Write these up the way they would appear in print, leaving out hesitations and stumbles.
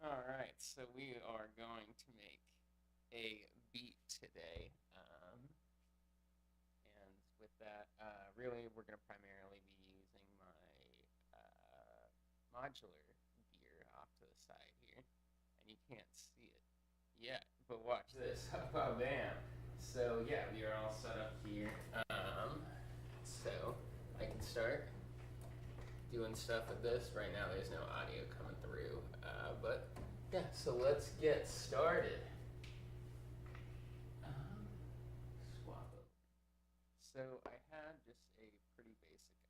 Alright, so we are going to make a beat today. And with that, really, we're going to primarily be using my modular gear off to the side here. And you can't see it yet, but watch this. Bam! So, yeah, we are all set up here. So, I can start doing stuff with this. Right now, there's no audio coming through, but yeah, so let's get started. Swap over. So I had just a pretty basic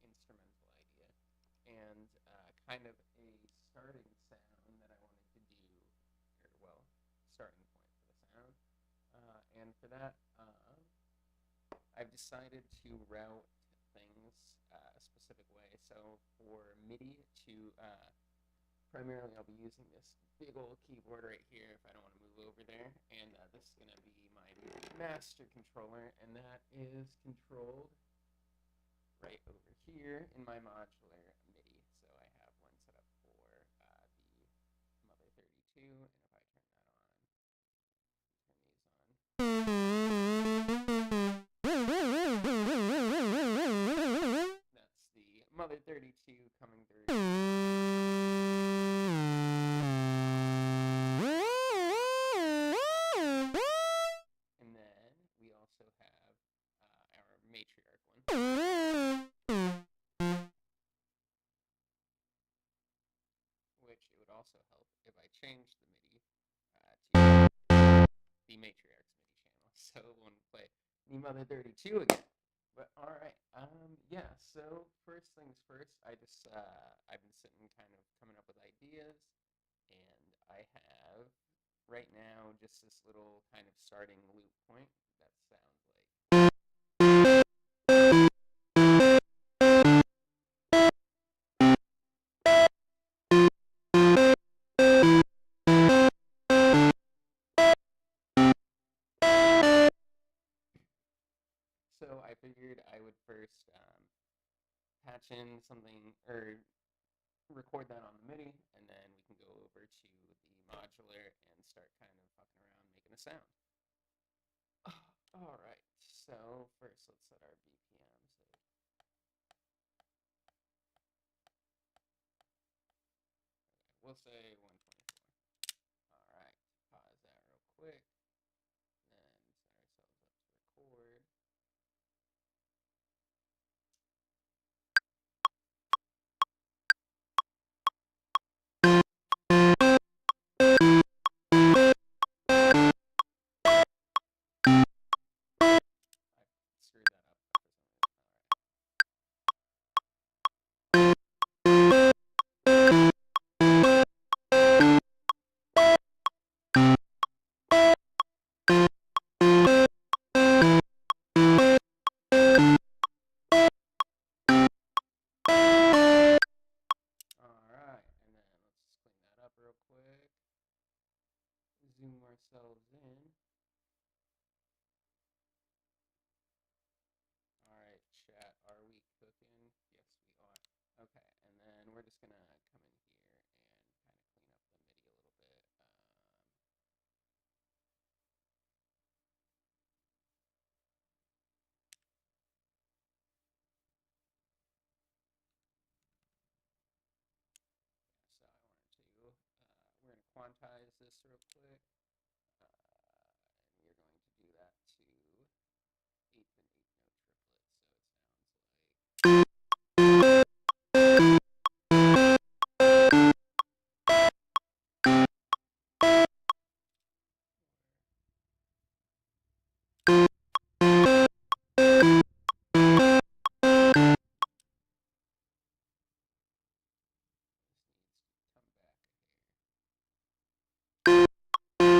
instrumental idea and kind of a starting sound that I wanted to do, or well, starting point for the sound. And for that, I've decided to route things a specific way. So for MIDI to primarily I'll be using this big old keyboard right here if I don't want to move over there. And this is going to be my master controller, and that is controlled right over here in my modular MIDI. So I have one set up for the Mother 32, and if I turn that on, that's the Mother 32 coming through. And then we also have our Matriarch one, which it would also help if I changed the MIDI to the Matriarch's MIDI channel, so it won't play the Mother 32 again. But all right, yeah. So first things first, I've been sitting, kind of coming up with ideas, and I have right now just this little kind of starting loop point that sounds like. So I figured I would first patch in something or record that on the MIDI, and then we can go over to the modular and start kind of fucking around making a sound. All right, so first let's set our BPM. We'll say 124. All right, pause that real quick. Then set ourselves up to record. I screwed that up for some reason. All right, and then let's just clean that up real quick. Zoom ourselves in. All right, chat, are we cooking? Yes, we are. Okay, and then we're just gonna come in here and kind of clean up the MIDI a little bit. So I wanted to, we're gonna quantize this real quick, and we're going to do that to eighth and eighth note triplets. So it sounds like. This needs to come back here.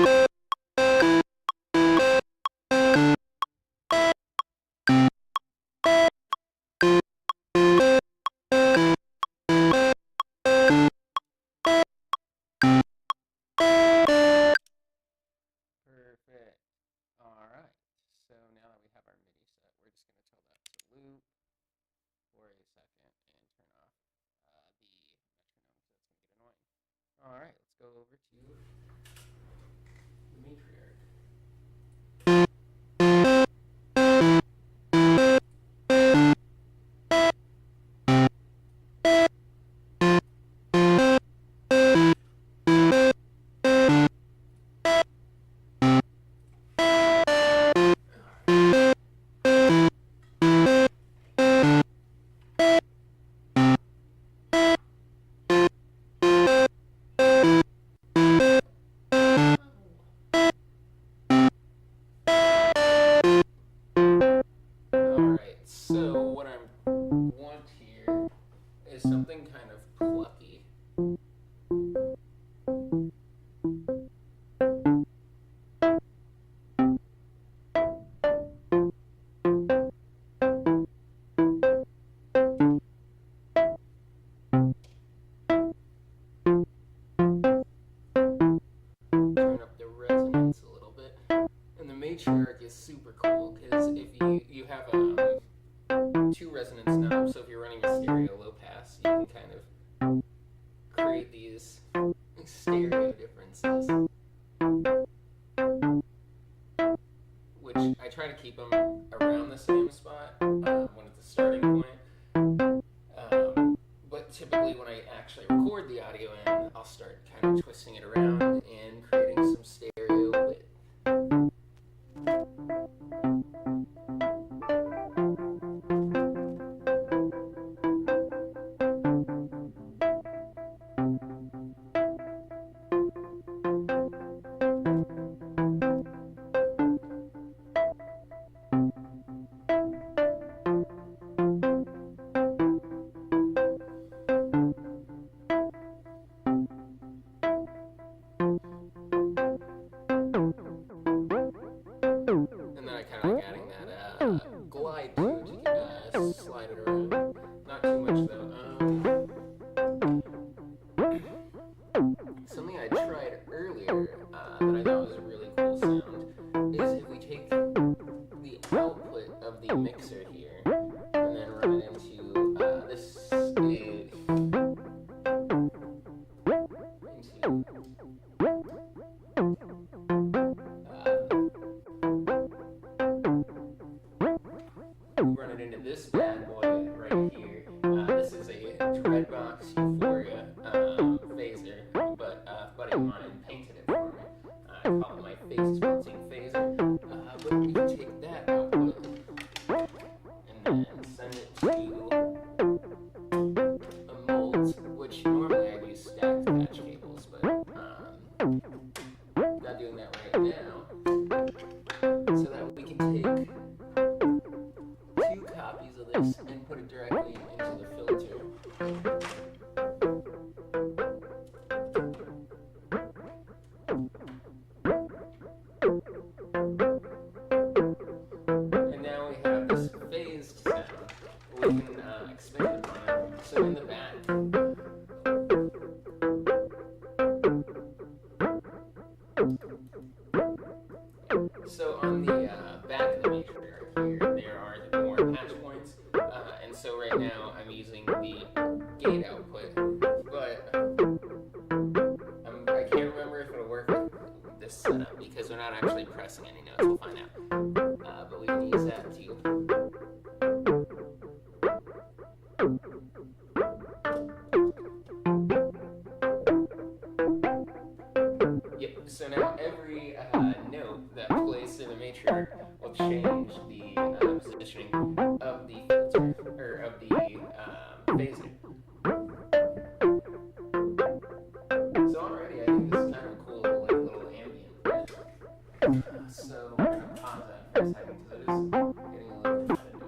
All right, let's go over to the matriarch. Alright, so what I want here is something kind of plucky. Turn up the resonance a little bit. And the matriarch is super cool because if you have two resonance knobs, so if you're running a stereo low pass, you can kind of create these stereo differences, which I try to keep them around the same spot when it's a starting point. But typically when I actually record the audio in, I'll start kind of twisting it around and creating some stereo width. And then I kind of like adding that glide to slide it around. Not too much though. Something I tried earlier that I thought was a really cool sound is if we take the output of the mixer here and then run it into this stage. Run it into this bad boy right here. This is a Dreadbox Euphoria phaser, but buddy of mine painted it for me. I call it my face melting phaser. But we can take that output and then send it to a Moog, which normally I use stacked patch cables, but not doing that right now. So that we can take two copies of this and put it directly into the filter. And now we have this phased sound. We can expand upon it. So in the back, so on the back of the matriarch here, there are more patch points, and so right now I'm using the gate output, but I can't remember if it'll work with this setup because we're not actually pressing any notes. We'll find out, but we can use that too. Yep, so now every note that plays through the matriarch will change the positioning of the filter, or of the phaser. So already I think this is kind of a cool little ambient bit. So we're going to pause that for a second because it is getting a little repetitive.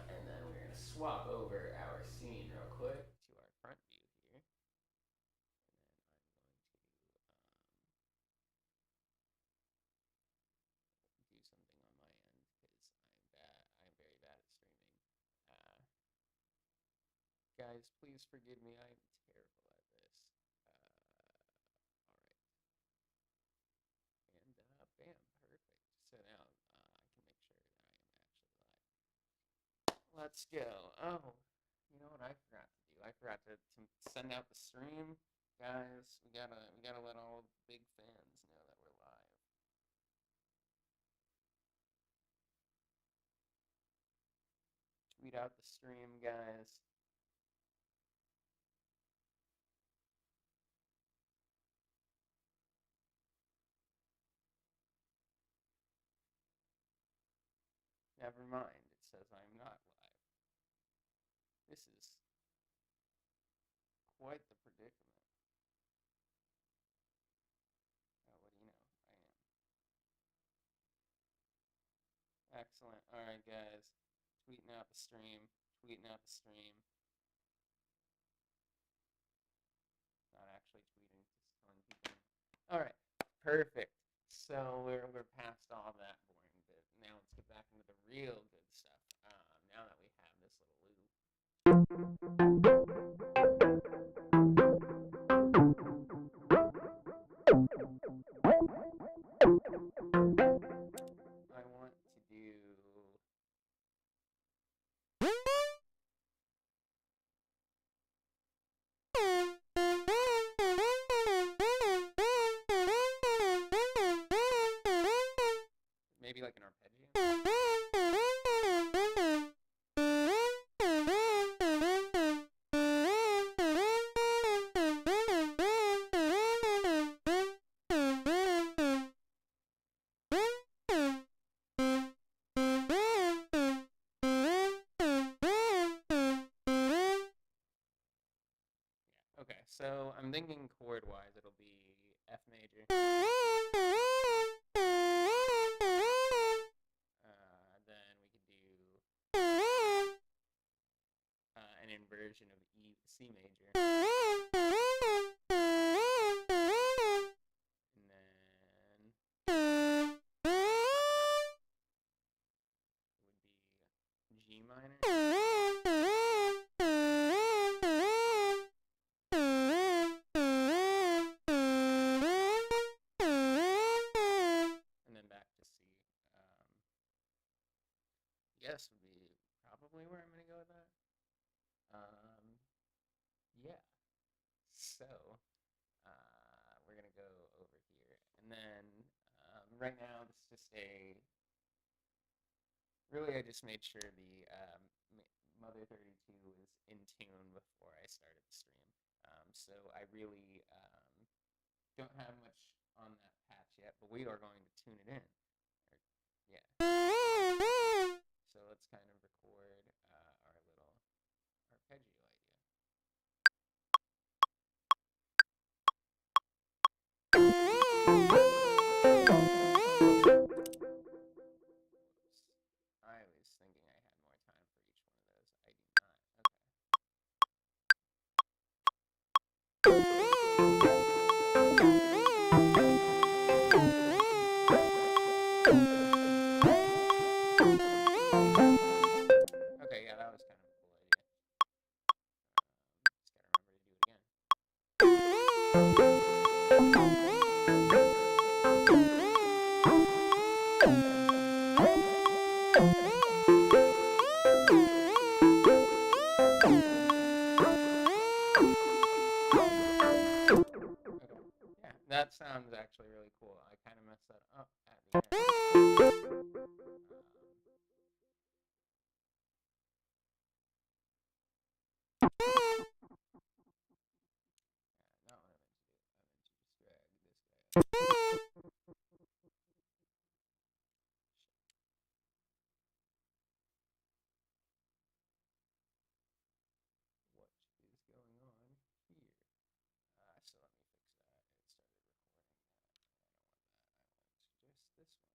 And then we're going to swap over our scene real quick to our front view here. And then I'm going to do something on my end because I'm very bad at streaming. Guys, please forgive me. I am terrible at this. All right. And bam, perfect. So now I can make sure that I am actually live. Let's go. Oh, you know what I forgot to do? I forgot to send out the stream Guys, we gotta let all the big fans know that we're live. Tweet out the stream, guys. Never mind, it says I'm not live. This is quite the predicament. Oh, what do you know? I am. Excellent. Alright, guys. Tweeting out the stream. Tweeting out the stream. Not actually tweeting, just telling people. Alright, perfect. So we're past all that boring bit. Now let's get back into the real good stuff. Now that we have this little loop. I want to do maybe like an arpeggio. Okay, so I'm thinking chord-wise it'll be F major. Then we could do an inversion of C major. And then it would be G minor. Yes would be probably where I'm going to go with that. Yeah. So, we're going to go over here. And then, right now, this is just really I just made sure the Mother 32 was in tune before I started the stream. So I really don't have much on that patch yet, but we are going to tune it in. Yeah. So let's kind of record our little arpeggio idea. Whoops. I was thinking I had more time for each one of those. I do not. Okay, yeah, that was kind of a cool idea. Just gotta remember to do it again. Okay, yeah, that sounds actually really cool. I kind of messed that up at the end. Not what I meant to do. I meant to just drag this guy up. What is going on here? So let me fix that. It started recording that. I don't want that. I want just this one.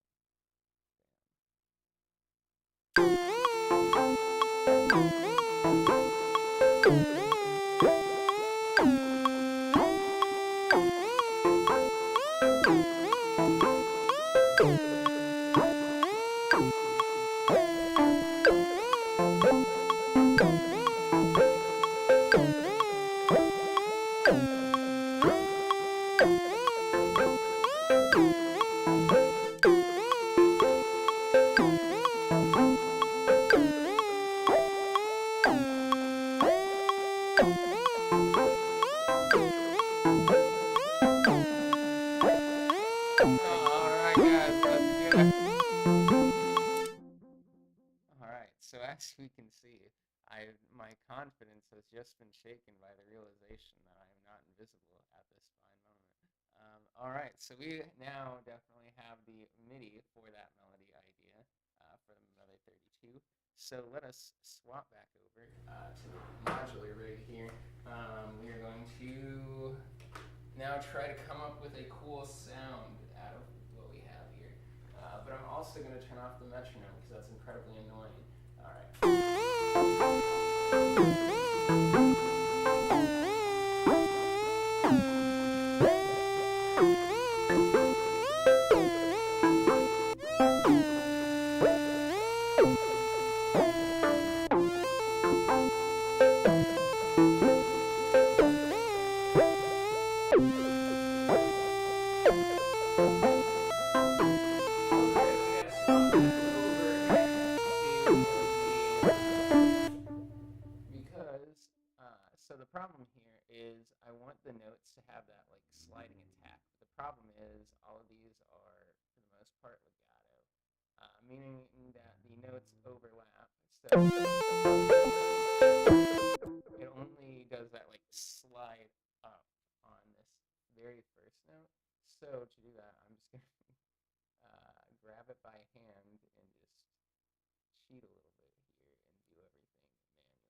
my confidence has just been shaken by the realization that I am not invisible at this fine moment. All right, so we now definitely have the MIDI for that melody idea for the Mother 32. So let us swap back over to the modular rig here. We are going to now try to come up with a cool sound out of what we have here. But I'm also going to turn off the metronome because that's incredibly annoying. All right. So the problem here is I want the notes to have that like sliding attack. But the problem is all of these are, for the most part, legato, meaning that the notes overlap. So it only does that like slide up on this very first note. So to do that, I'm just gonna grab it by hand and just cheat a little bit here and do everything manually.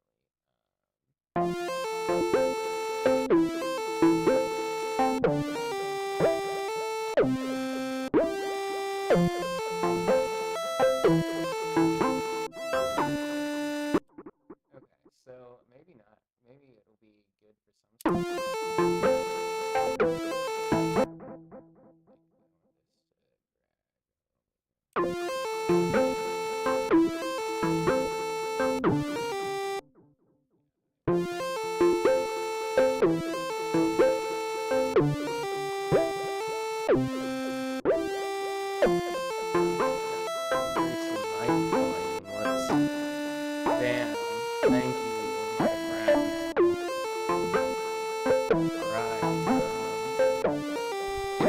Okay, so maybe not. Maybe it'll be good for some stuff.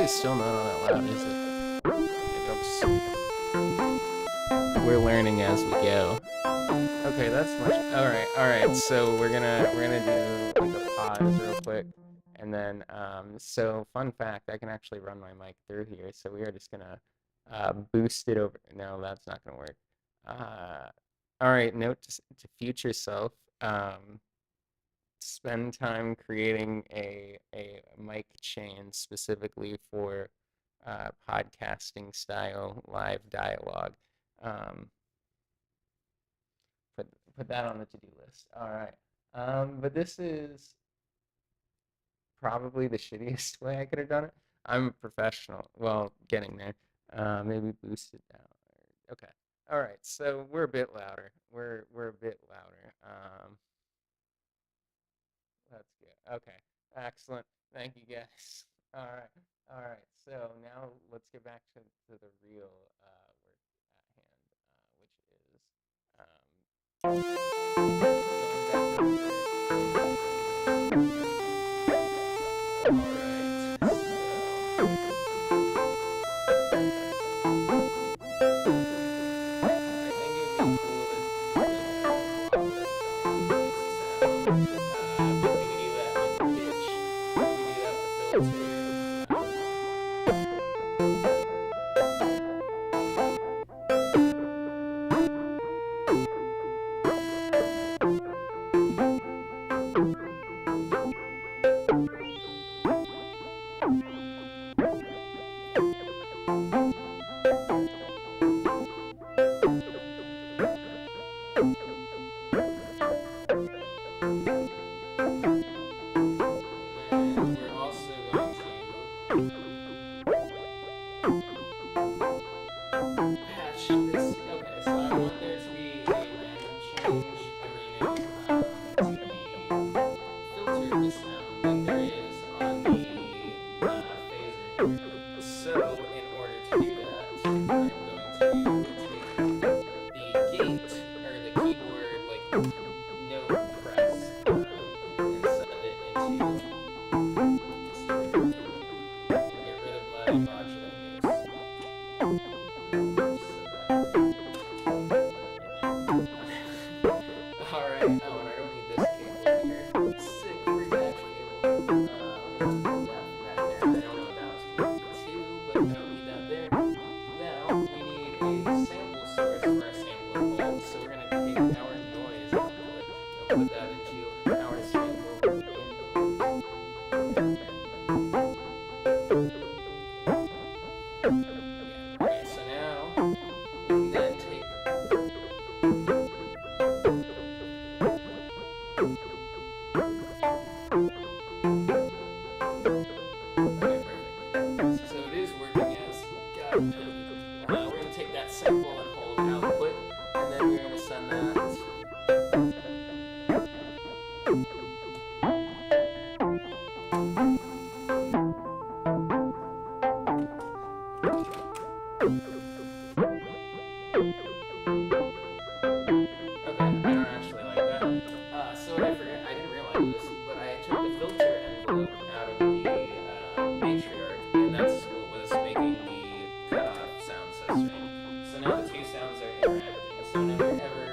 Still not all that loud, is it? We're learning as we go. Okay, that's much. All right. So we're gonna do like a pause real quick, and then so fun fact, I can actually run my mic through here. So we are just gonna boost it over. No, that's not gonna work. All right, note to future self. Spend time creating a mic chain specifically for podcasting style live dialogue. Put that on the to-do list. All right. But this is probably the shittiest way I could have done it. I'm a professional. Well, getting there. Maybe boost it down. Okay. All right. So we're a bit louder. We're a bit louder. That's good. Okay. Excellent. Thank you, guys. All right. So now let's get back to the real work at hand, which is took the filter envelope out of the matriarch, and that's what was making the cutoff sound so strange. So now the two sounds are interacting. So whenever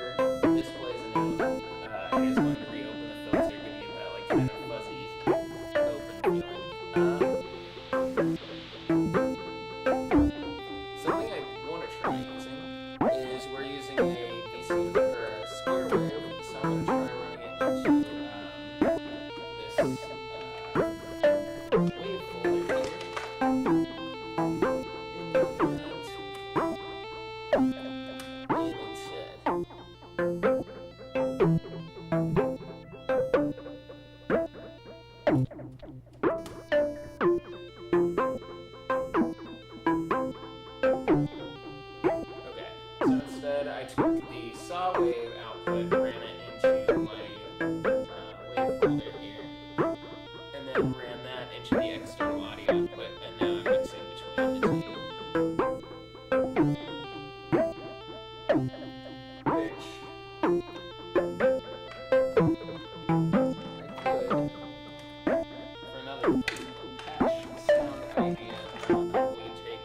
this plays a note, it is going to reopen the filter, giving you that like kind of fuzzy open feeling. Something I want to try using is we're using a DC or a square wave, so I'm going to try running it into this wave folder here. And instead. Okay, so instead I took the saw wave output, ran it into my wave folder here, and then ran that into the external audio output, and now I'm mixing between the two. Which I could, for another patch sound idea, we take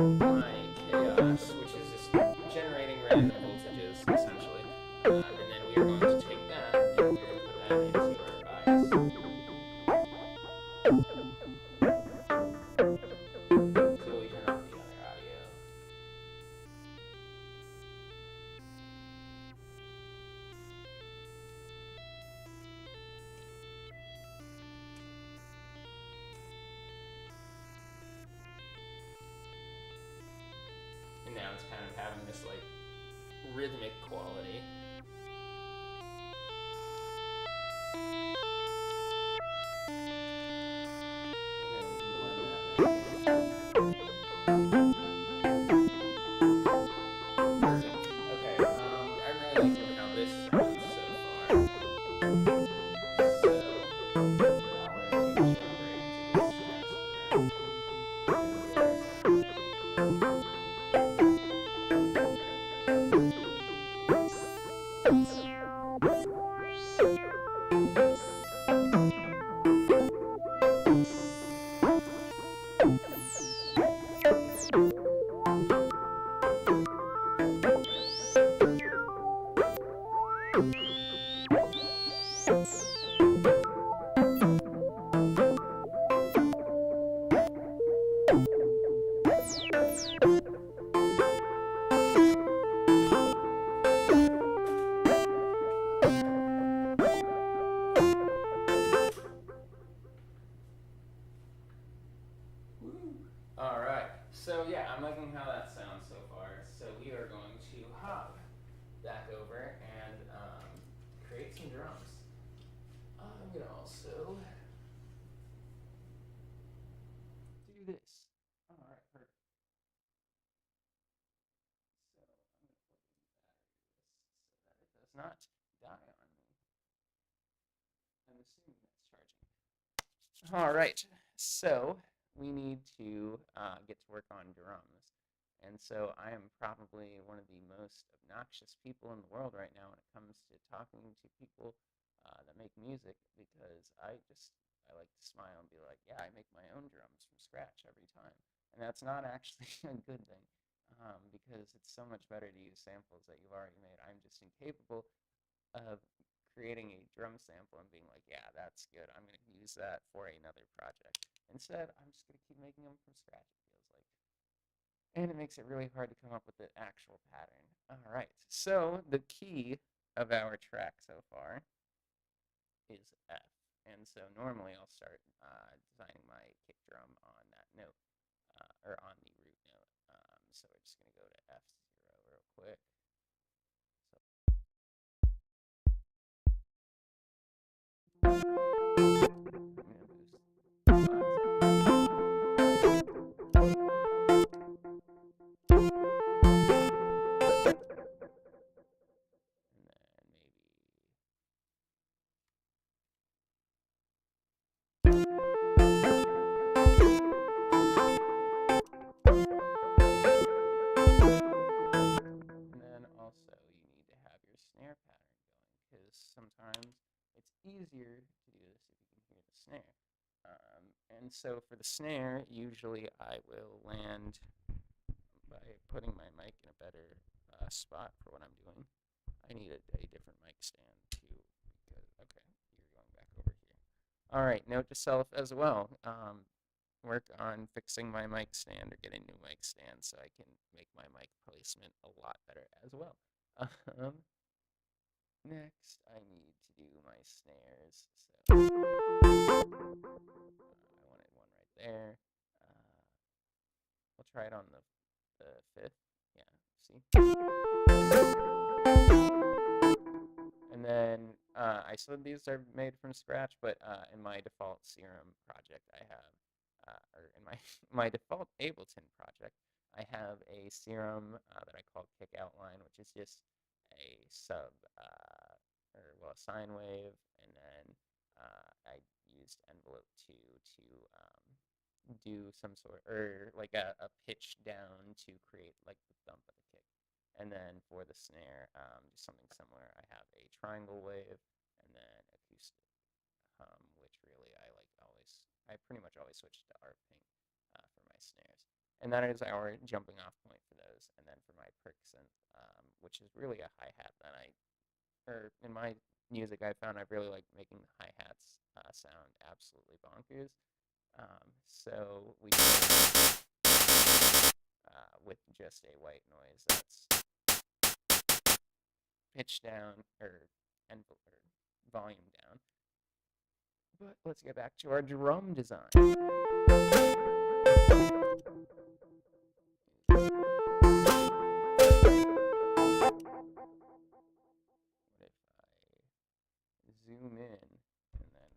my chaos, which is just generating random voltages, essentially, and then we are going to take that and we're going to put that into our bias. So we turn off the other audio. And now it's kind of having this like rhythmic quality. Perfect. Okay, I'm really liking how this sounds so far. So, we're going to keep jumping into this Alright, so yeah, I'm liking how that sounds so far. So we are going to hop back over and create some drums. I'm going to also do this. Alright, perfect. So I'm going to plug in the battery to this so that it does not die on me. I'm assuming that's charging. Alright, so we need to get to work on drums. And so I am probably one of the most obnoxious people in the world right now when it comes to talking to people that make music, because I like to smile and be like, yeah, I make my own drums from scratch every time. And that's not actually a good thing, because it's so much better to use samples that you've already made. I'm just incapable of creating a drum sample and being like, yeah, that's good, I'm going to use that for another project. Instead, I'm just going to keep making them from scratch, it feels like. And it makes it really hard to come up with the actual pattern. All right, so the key of our track so far is F. And so normally I'll start designing my kick drum on that note, or on the root note. So we're just going to go to F0 real quick. So I'm going to boost also you need to have your snare pattern going, because sometimes it's easier to do this if you can hear the snare. And so for the snare, usually I will land by putting my mic in a better spot for what I'm doing. I need a different mic stand too, because, okay, you're going back over here. All right, note to self as well. Work on fixing my mic stand or getting new mic stand so I can make my mic placement a lot better as well. Next, I need to do my snares. So I wanted one right there. We'll try it on the fifth. Yeah, see? And then I said these are made from scratch, but in my default Serum project, I have, or in my default Ableton project, I have a Serum that I call Kick Outline, which is just a sub, a sine wave, and then I used Envelope 2 to do some sort, or like a pitch down to create like the thump of the kick. And then for the snare, just something similar. I have a triangle wave and then acoustic, which really I pretty much always switch to Art Pink for my snares. And that is our jumping off point for those. And then for my perc synth, which is really a hi-hat that in my music, I found I really like making the hi-hats sound absolutely bonkers. So we with just a white noise that's pitch down or volume down. But let's get back to our drum design. What if I zoom in and then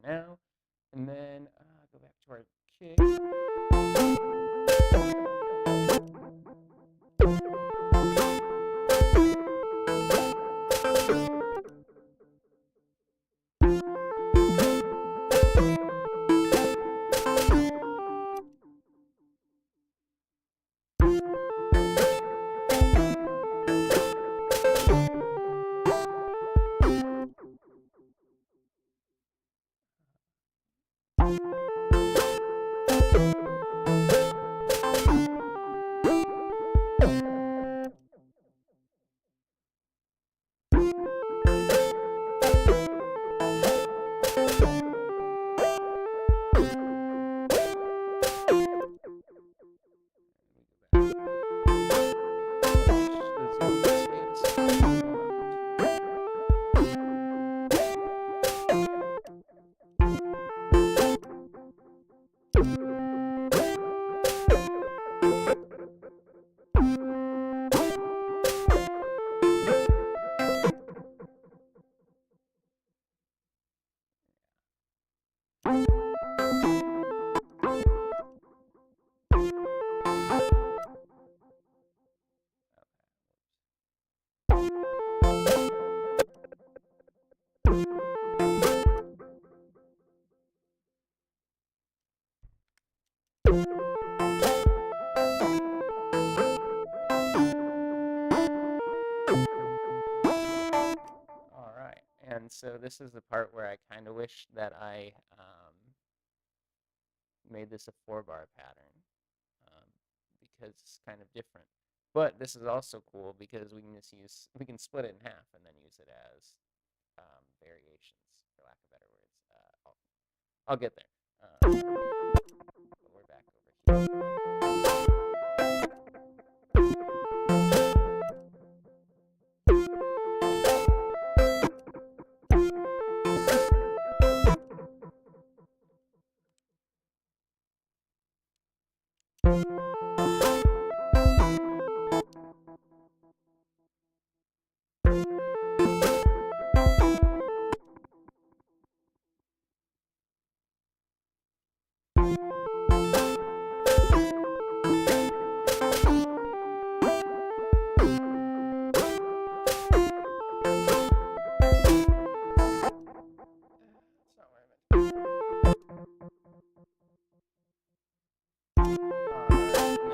now, and then go back to our kick. And so this is the part where I kind of wish that I made this a 4-bar pattern because it's kind of different. But this is also cool because we can split it in half and then use it as variations, for lack of better words. I'll get there. But we're back over here.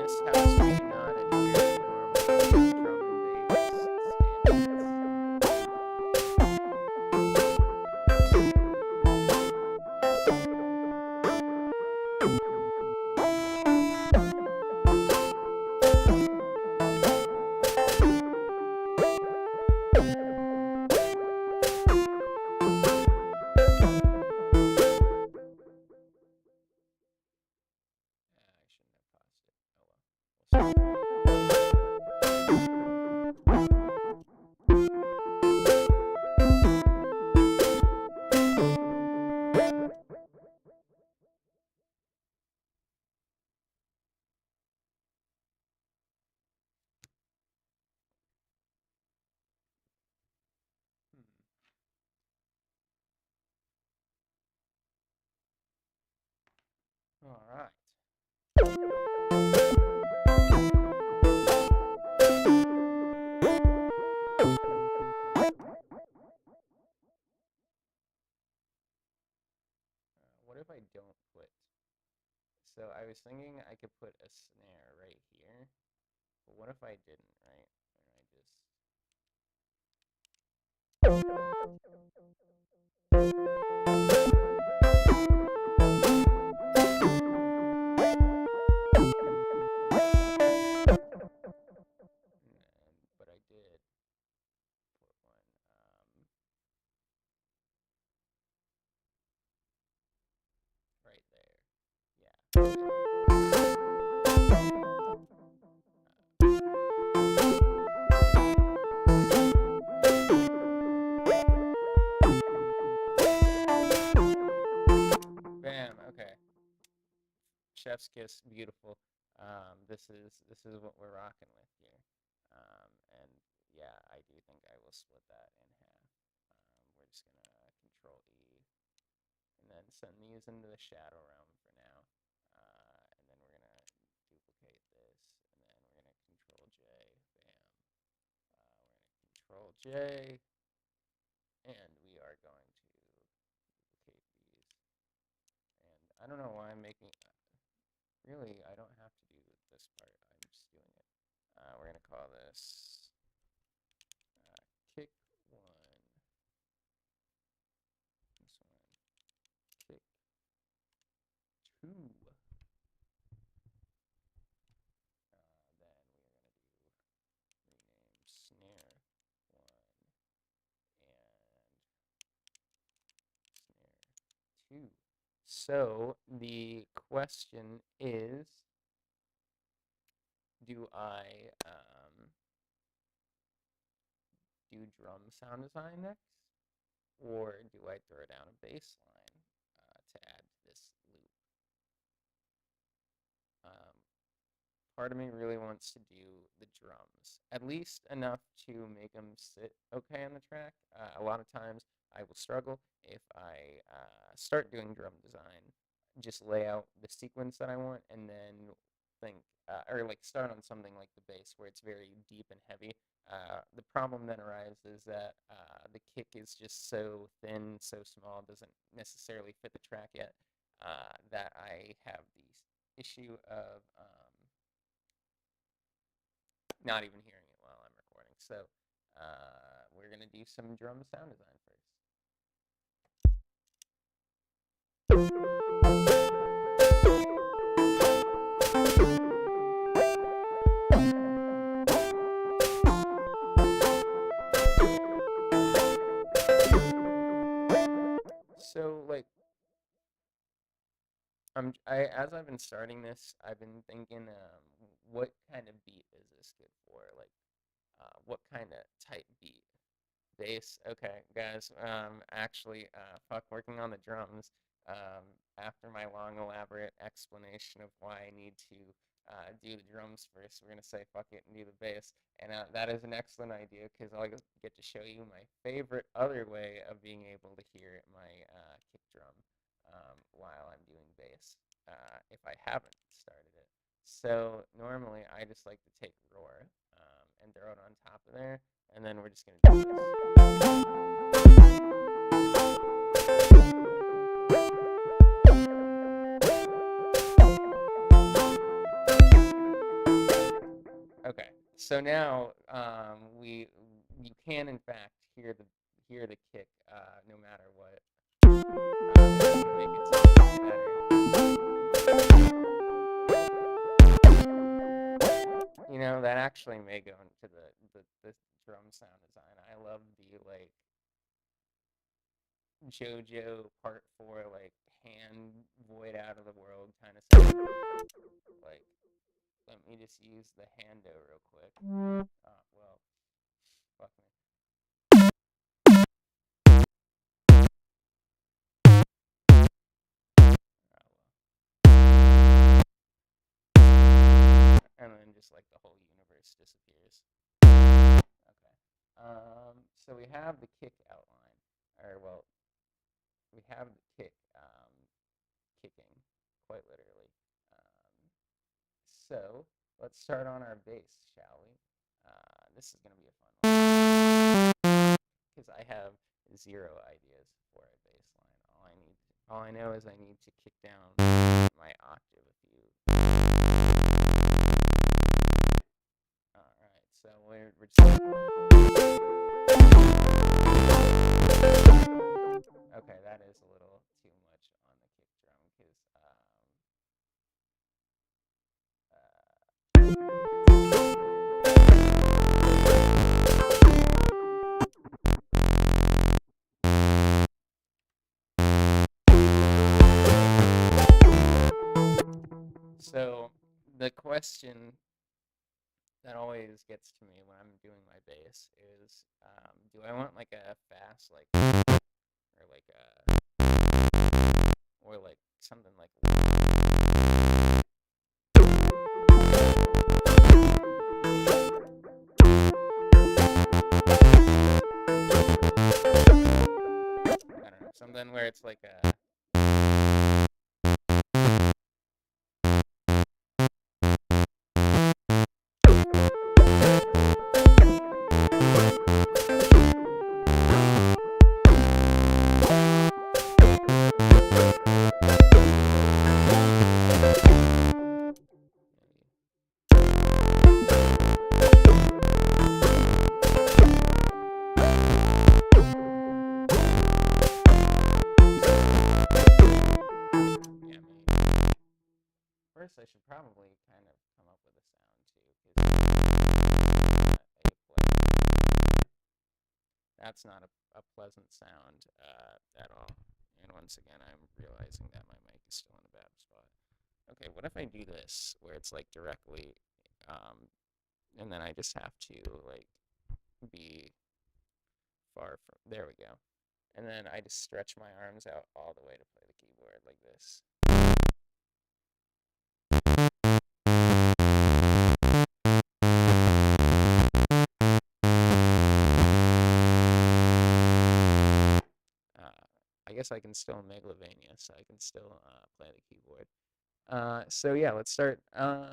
this house do you not adhere to normal drum and bass standards? I shouldn't have paused it. Oh well. All right. What if I don't put? So I was thinking I could put a snare right here, but what if I didn't, right? And I just but I did put one. Right there. Yeah. Bam. Okay. Chef's kiss. Beautiful. This is what we're rocking with here. And yeah, I do think I will split that in half. We're just gonna Control E, and then send these into the shadow realm for now. And then we're gonna duplicate this, and then we're gonna Control J. Bam. We're gonna Control J, and we are going to duplicate these. And I don't know why I'm making. Really, I don't have to do this part. I'm just doing it. We're gonna call this kick 1. This one, kick 2. Then we are gonna rename snare 1 and snare 2. So the question is, do I do drum sound design next, or do I throw down a bass line to add to this loop? Part of me really wants to do the drums, at least enough to make them sit okay on the track. A lot of times I will struggle if I start doing drum design, just lay out the sequence that I want, and then think, or like start on something like the bass where it's very deep and heavy. The problem then arises is that the kick is just so thin, so small, doesn't necessarily fit the track yet, that I have the issue of not even hearing it while I'm recording. So we're going to do some drum sound design first. So, like, as I've been starting this, I've been thinking, what kind of beat is this good for? Like, what kind of type beat? Bass? Okay, guys, actually, fuck working on the drums. After my long, elaborate explanation of why I need to do the drums first, we're going to say fuck it and do the bass. And that is an excellent idea, because I'll get to show you my favorite other way of being able to hear my kick drum while I'm doing bass, if I haven't started it. So normally I just like to take roar and throw it on top of there, and then we're just going to do this. Okay, so now you can in fact hear the kick no matter what. Which is gonna make it sound better. You know, that actually may go into the drum sound design. I love the like JoJo Part 4 like hand void out of the world kind of sound. Like, let me just use the hando real quick. Well, fuck me. And then just like the whole universe disappears. Okay. So we have the kick outline, or well, we have the kick kicking, quite literally. So let's start on our bass, shall we? This is gonna be a fun one because I have zero ideas for a bass line. All I know is I need to kick down my octave a few. All right, so we're just. Okay, that is a little too much on the kick drum because so the question that always gets to me when I'm doing my bass is, do I want like a fast like or like or like something like I don't know, something where it's like a first, I should probably kind of come up with a sound too, because that's not a pleasant sound at all. And once again, I'm realizing that my mic is still in a bad spot. Okay, what if I do this, where it's like directly, and then I just have to like be far from, there we go. And then I just stretch my arms out all the way to play the keyboard like this. I guess I can still Megalovania, so I can still play the keyboard. So yeah, let's start. I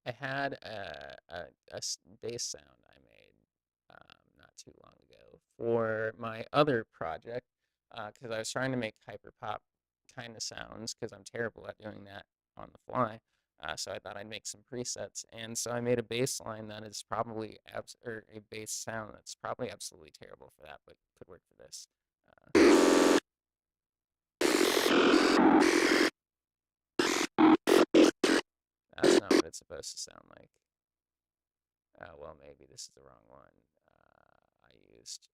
had a bass sound I made not too long ago for my other project because I was trying to make hyperpop kind of sounds because I'm terrible at doing that on the fly. So I thought I'd make some presets, and so I made a bass line that is probably or a bass sound that's probably absolutely terrible for that, but could work for this. That's not what it's supposed to sound like. Well, maybe this is the wrong one. I used.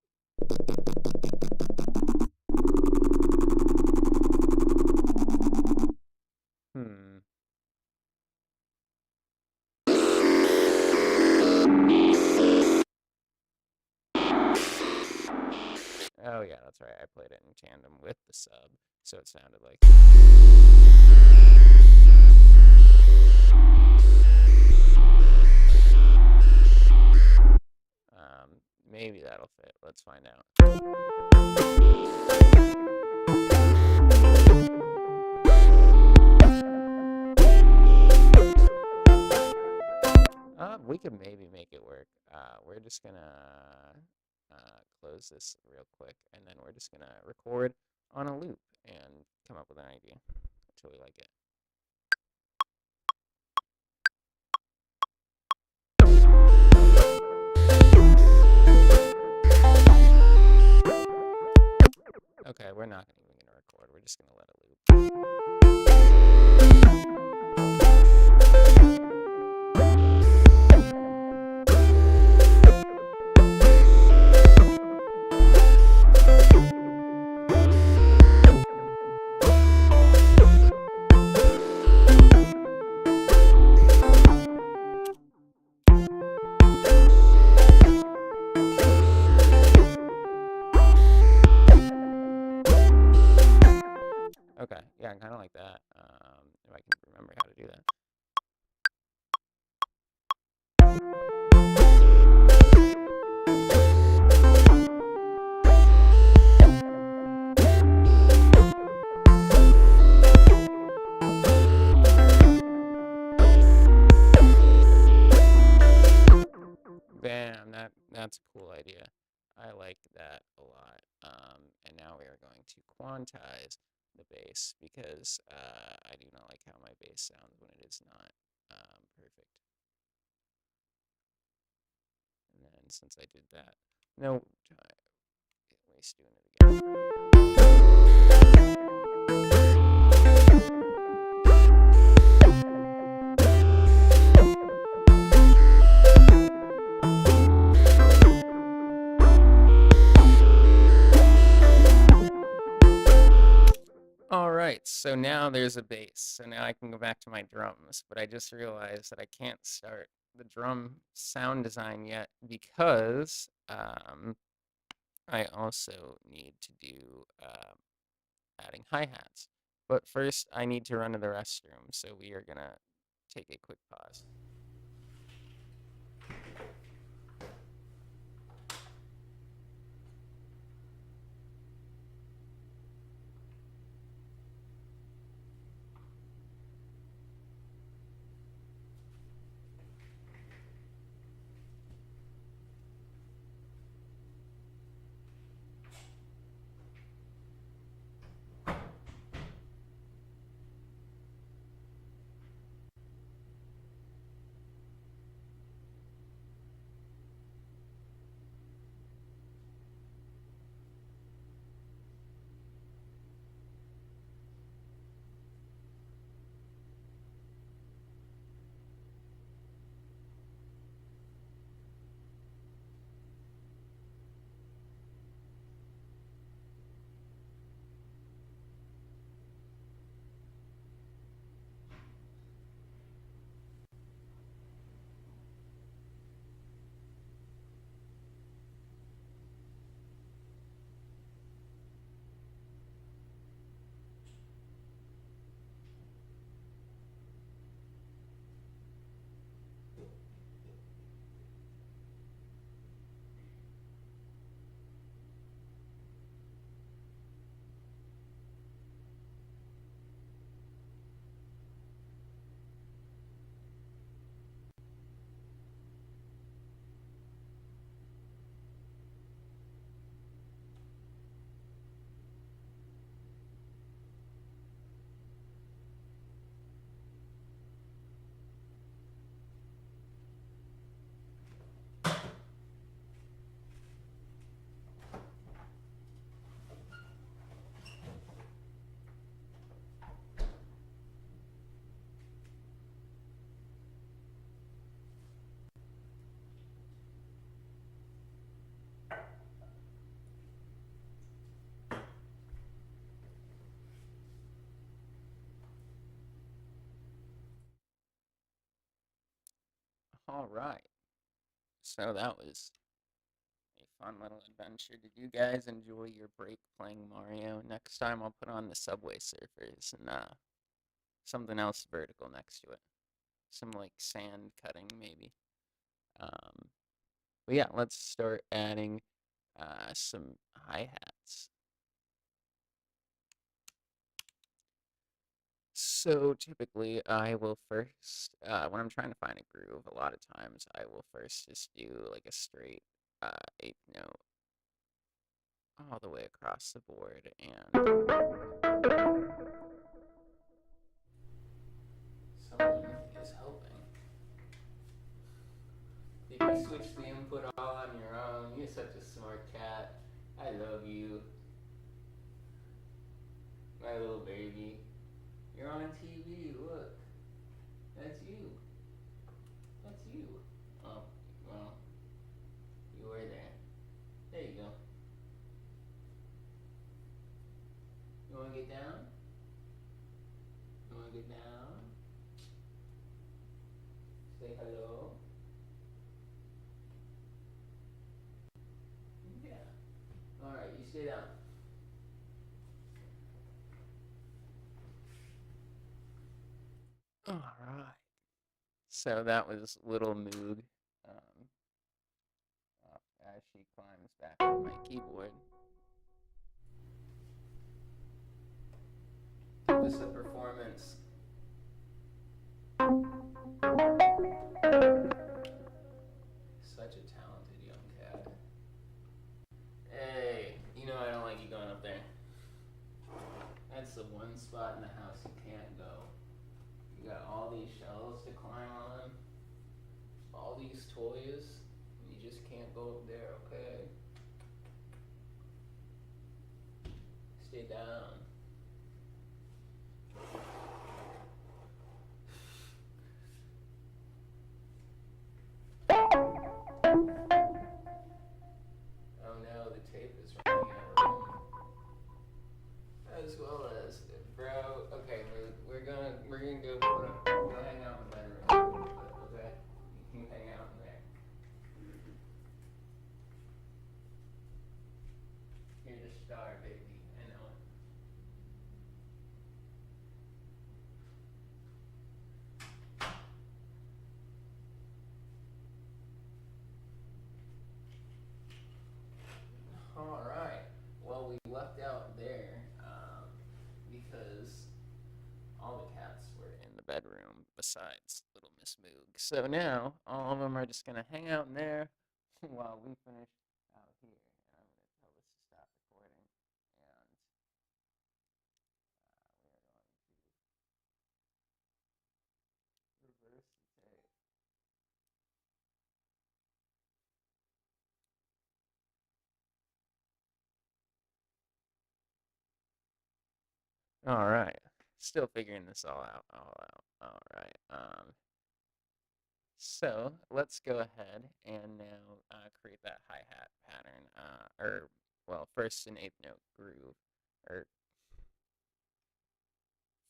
Oh yeah, that's right. I played it in tandem with the sub, so it sounded like. Maybe that'll fit. Let's find out. We could maybe make it work. We're just gonna close this real quick, and then we're just gonna record on a loop and come up with an idea until we like it. we're not even gonna record. We're just gonna let it loop. Okay, yeah, I kind of like that. If I can remember how to do that. Bam, that's a cool idea. I like that a lot. And now we are going to quantize the bass because I do not like how my bass sounds when it is not perfect. And then since I did that, no time waste doing it again. All right, so now there's a bass. So now I can go back to my drums, but I just realized that I can't start the drum sound design yet because I also need to do adding hi-hats. But first, I need to run to the restroom, so we are gonna take a quick pause. All right. So that was a fun little adventure. Did you guys enjoy your break playing Mario? Next time I'll put on the Subway Surfers and something else vertical next to it. Some like sand cutting maybe. But yeah, let's start adding some hi-hats. So typically I will first, when I'm trying to find a groove, a lot of times I will first just do like a straight eighth note all the way across the board, and someone is helping. You can switch the input all on your own. You're such a smart cat. I love you. My little baby. You're on TV. Look. That's you. That's you. Oh, well, you were there. There you go. You want to get down? You want to get down? Say hello. Yeah. Alright, you stay down. Alright. So that was little Moog as she climbs back on my keyboard. Give us a performance. Such a talented young cat. Hey, you know I don't like you going up there. That's the one spot in the house you can't go. You got all these shelves to climb on, all these toys. You just can't go up there, okay? Stay down. Oh no, the tape is running out of room. As well as, bro. Okay, we're gonna go hang out in the bedroom. Okay, you can hang out in there. You're the star, baby. I know it. All right. Well, we left out there because all the cats were in the bedroom besides little Miss Moog. So now all of them are just gonna hang out in there while we finish out here. And I'm gonna tell this to stop recording, and we are going to reverse the tape. All right. Still figuring this all out. All right. So let's go ahead and now create that hi-hat pattern. First an eighth note groove, or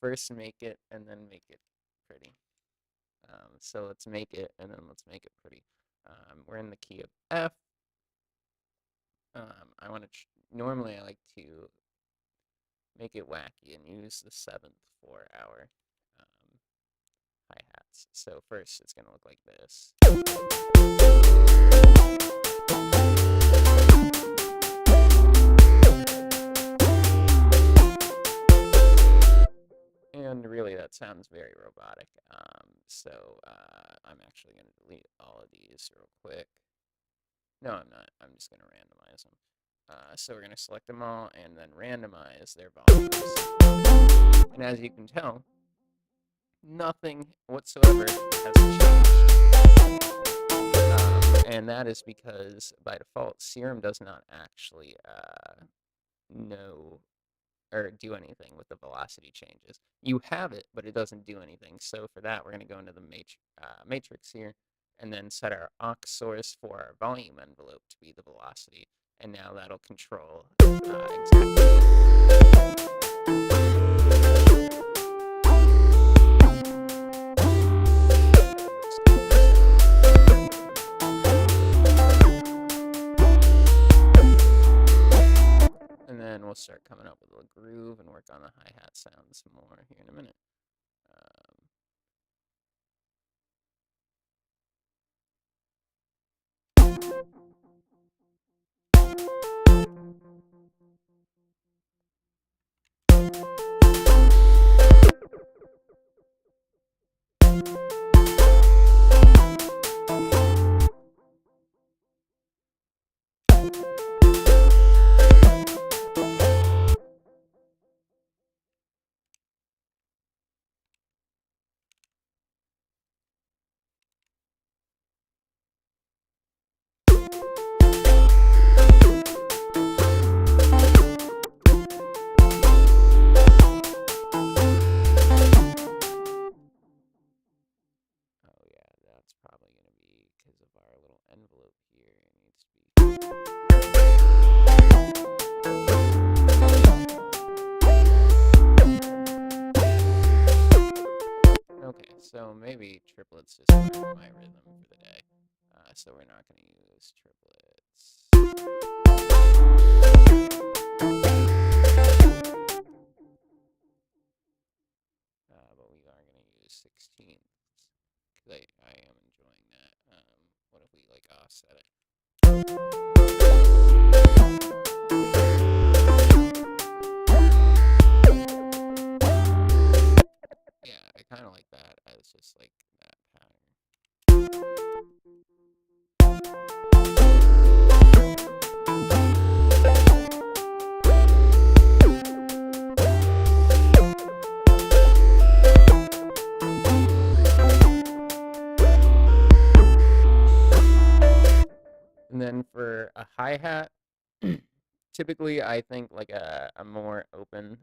first make it and then make it pretty. So let's make it and then let's make it pretty. We're in the key of F. I want to normally I like to make it wacky and use the 7th for our hi-hats. So first it's going to look like this. And really that sounds very robotic. So I'm actually going to delete all of these real quick. No, I'm not. I'm just going to randomize them. So we're going to select them all and then randomize their volumes. And as you can tell, nothing whatsoever has changed. And that is because by default, Serum does not actually know or do anything with the velocity changes. You have it, but it doesn't do anything. So for that, we're going to go into the matrix here and then set our aux source for our volume envelope to be the velocity. And now that'll control exactly. And then we'll start coming up with a groove and work on the hi-hat sounds more here in a minute. it's probably going to be because of our little envelope here. It needs to be. Okay, so maybe triplets just aren't my rhythm for the day. So we're not going to use triplets. But we are going to use 16ths because I am enjoying that. What if we like offset it? Yeah, I kind of like that as just like that pattern. And then for a hi-hat, typically I think like a more open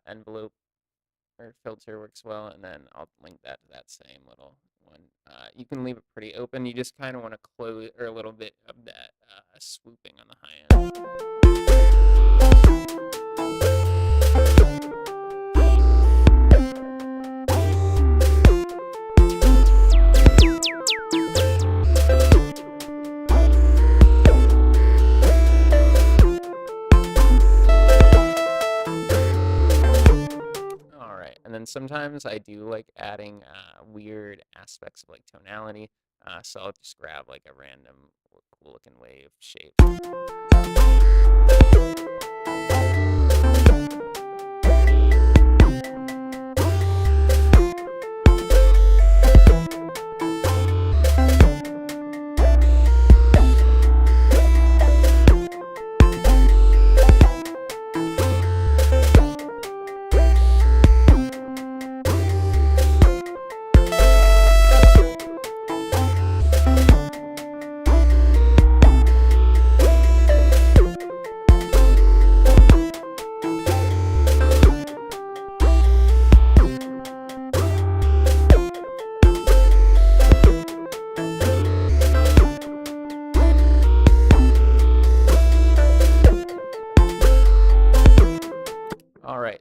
envelope or filter works well, and then I'll link that to that same little one. You can leave it pretty open. You just kind of want to close or a little bit of that swooping on the high end. And then sometimes I do like adding weird aspects of like tonality. So I'll just grab like a random cool looking wave shape.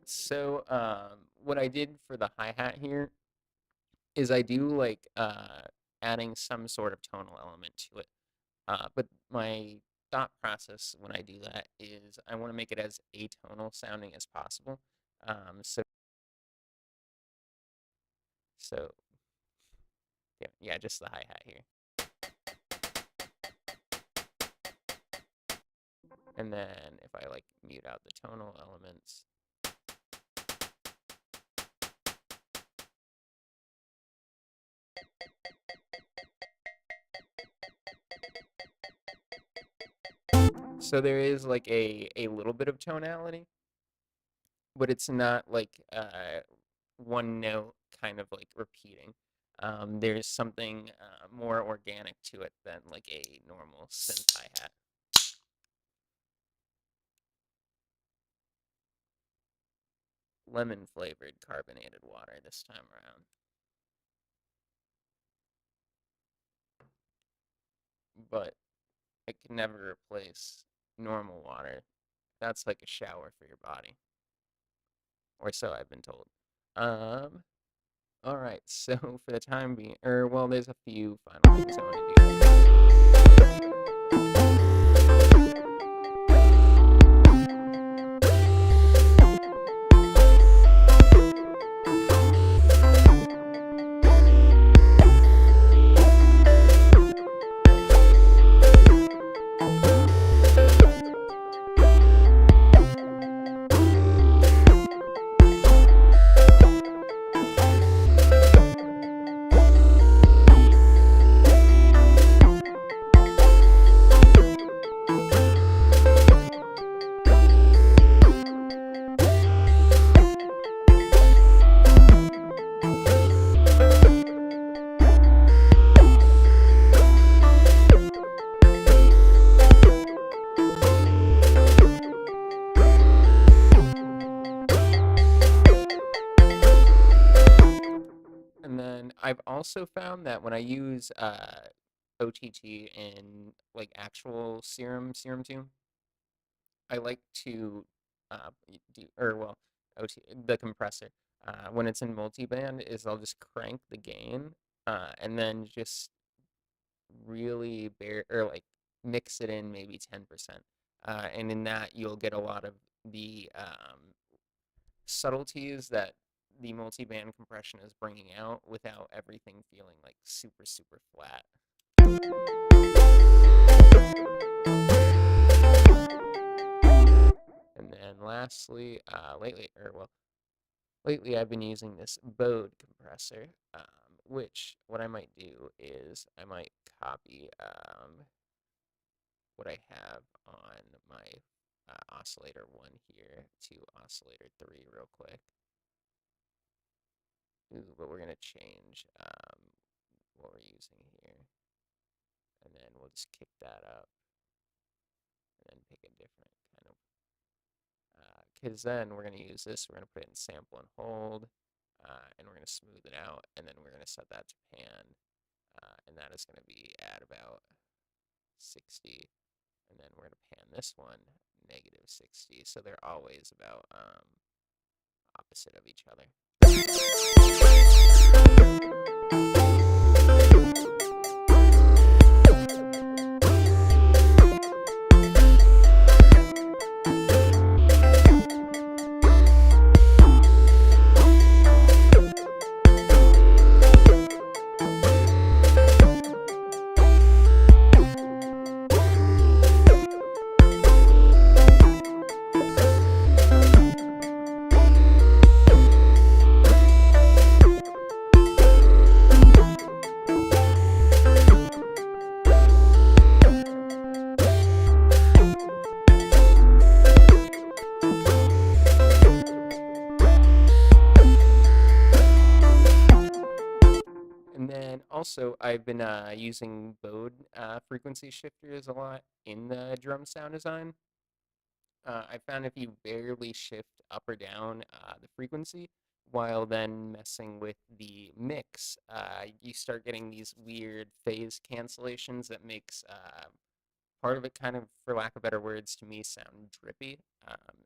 So what I did for the hi-hat here is I do like adding some sort of tonal element to it. But my thought process when I do that is I want to make it as atonal sounding as possible. So yeah, just the hi-hat here. And then if I like mute out the tonal elements, so there is like a little bit of tonality, but it's not like one note kind of like repeating. There's something more organic to it than like a normal synth hi-hat. Lemon flavored carbonated water this time around. But it can never replace normal water. That's like a shower for your body. Or so I've been told. All right, so for the time being, well, there's a few final things I want to do. also found that when I use OTT in like actual Serum 2, I like to do, or well, the compressor. When it's in multiband, is I'll just crank the gain and then just really or like mix it in maybe 10%. And in that, you'll get a lot of the subtleties that the multiband compression is bringing out without everything feeling like super, super flat. And then lastly, lately I've been using this Bode compressor, which what I might do is I might copy what I have on my oscillator 1 here to oscillator 3 real quick. Ooh, but we're going to change what we're using here. And then we'll just kick that up. And then pick a different kind of... Because then we're going to use this. We're going to put it in sample and hold. And we're going to smooth it out. And then we're going to set that to pan. And that is going to be at about 60. And then we're going to pan this one negative 60. So they're always about opposite of each other. Also, I've been using Bode frequency shifters a lot in the drum sound design. I found if you barely shift up or down the frequency while then messing with the mix, you start getting these weird phase cancellations that makes part of it kind of, for lack of better words, to me sound drippy.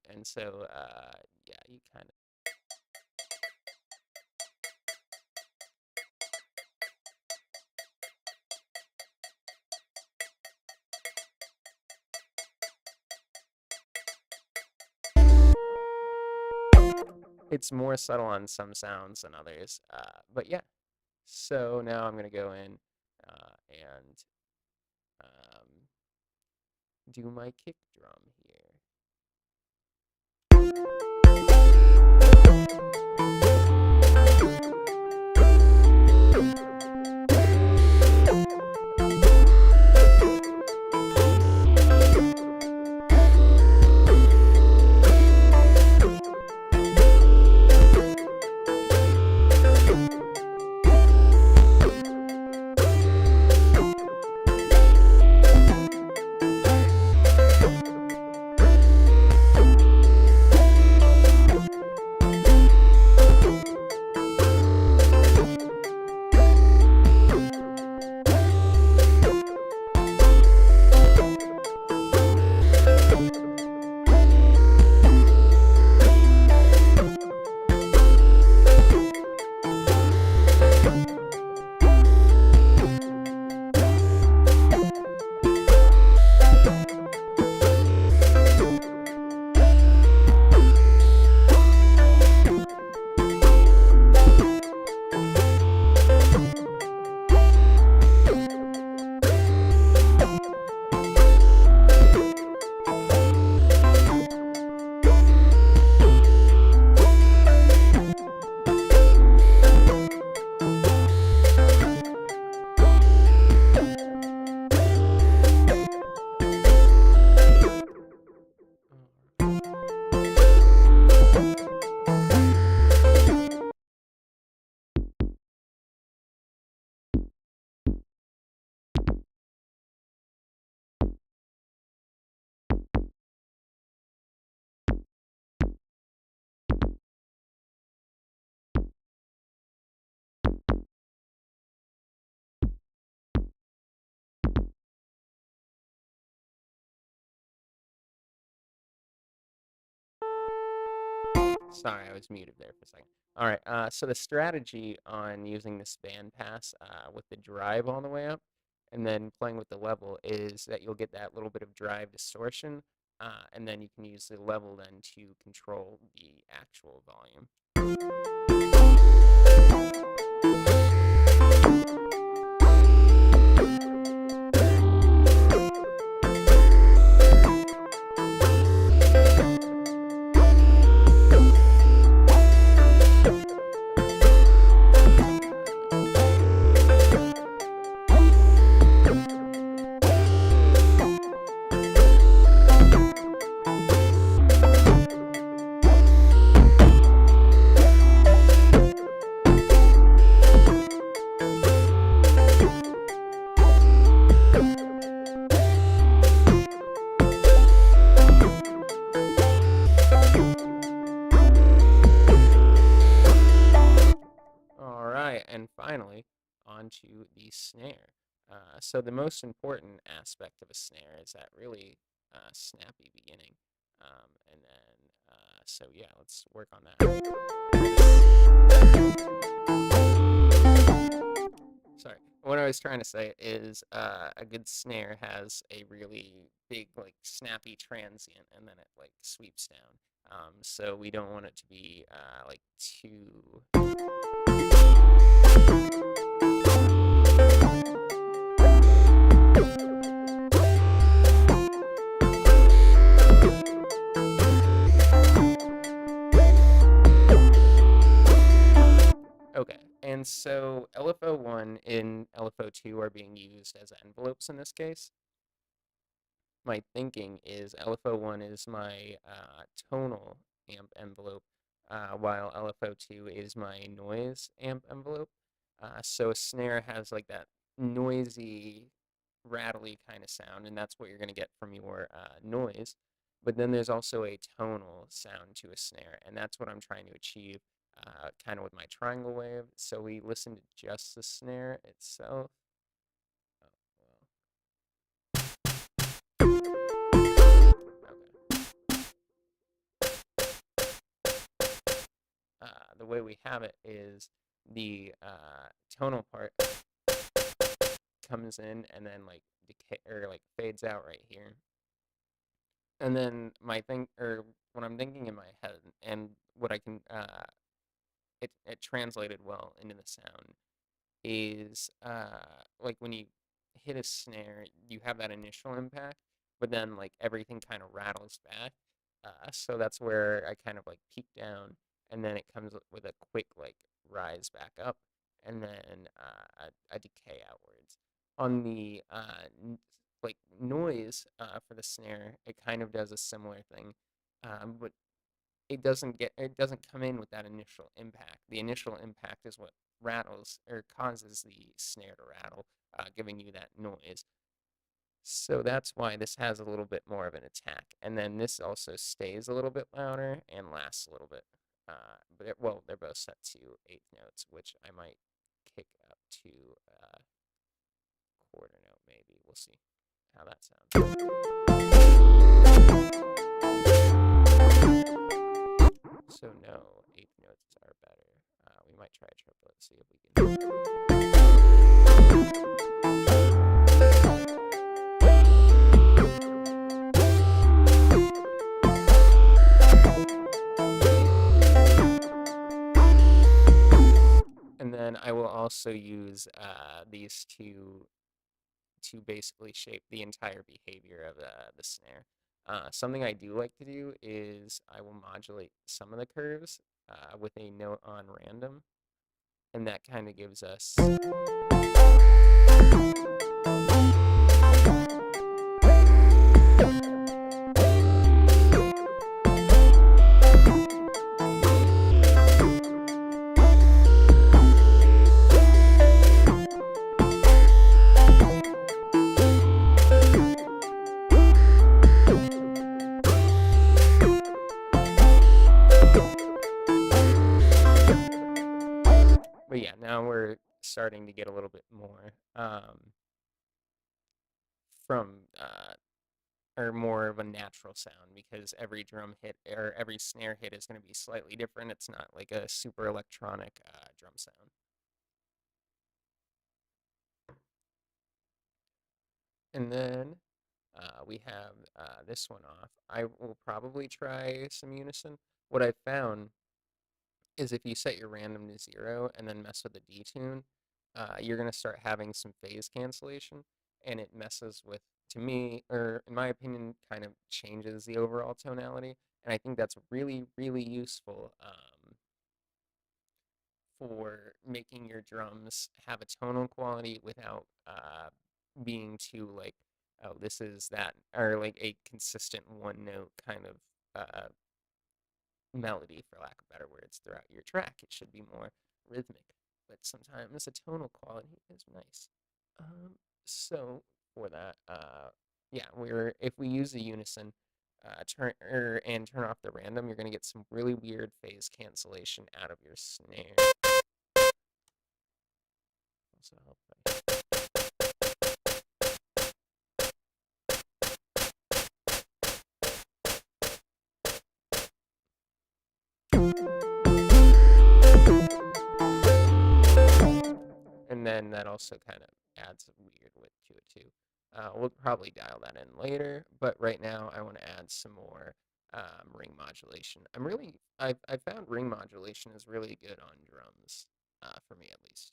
And so, yeah, you kind of... It's more subtle on some sounds than others, but yeah. So now I'm gonna go in and do my kick drum here. Sorry, I was muted there for a second. All right, so the strategy on using this bandpass with the drive all the way up and then playing with the level is that you'll get that little bit of drive distortion, and then you can use the level then to control the actual volume. All right, and finally, onto the snare. So the most important aspect of a snare is that really snappy beginning. And then, so yeah, let's work on that. Sorry, what I was trying to say is a good snare has a really big, like, snappy transient, and then it, like, sweeps down. So we don't want it to be, like, too... Okay, and so LFO1 and LFO2 are being used as envelopes in this case. My thinking is LFO1 is my tonal amp envelope, while LFO2 is my noise amp envelope. So a snare has like that noisy, rattly kind of sound, and that's what you're going to get from your noise. But then there's also a tonal sound to a snare, and that's what I'm trying to achieve kind of with my triangle wave. So we listen to just the snare itself. The way we have it is the tonal part comes in and then like decay or like fades out right here. And then my thing, or what I'm thinking in my head, and what I can, it translated well into the sound is like when you hit a snare, you have that initial impact, but then like everything kind of rattles back. So that's where I kind of like peak down, and then it comes with a quick like rise back up, and then a decay outwards. On the like noise for the snare, it kind of does a similar thing, but it doesn't come in with that initial impact. The initial impact is what rattles or causes the snare to rattle, giving you that noise. So that's why this has a little bit more of an attack. And then this also stays a little bit louder and lasts a little bit. Well, they're both set to eighth notes, which I might kick up to quarter note maybe. We'll see how that sounds. So no, eighth notes are better. We might try triplet, see if we can. And then I will also use these two to basically shape the entire behavior of the snare. Something I do like to do is I will modulate some of the curves with a note on random, and that kind of gives us but yeah, now we're starting to get a little bit more from or more of a natural sound because every drum hit or every snare hit is going to be slightly different. It's not like a super electronic drum sound. And then we have this one off. I will probably try some unison. What I found is if you set your random to 0 and then mess with the detune, you're going to start having some phase cancellation, and it messes with, to me, or in my opinion, kind of changes the overall tonality. And I think that's really, really useful for making your drums have a tonal quality without being too like, oh, this is that, or like a consistent one note kind of melody, for lack of better words, throughout your track. It should be more rhythmic, but sometimes the tonal quality is nice. So for that, yeah, if we use the unison, and turn off the random, you're gonna get some really weird phase cancellation out of your snare. Also help and then that also kind of adds a weird width to it too. We'll probably dial that in later, but right now I want to add some more ring modulation. I found ring modulation is really good on drums, for me at least.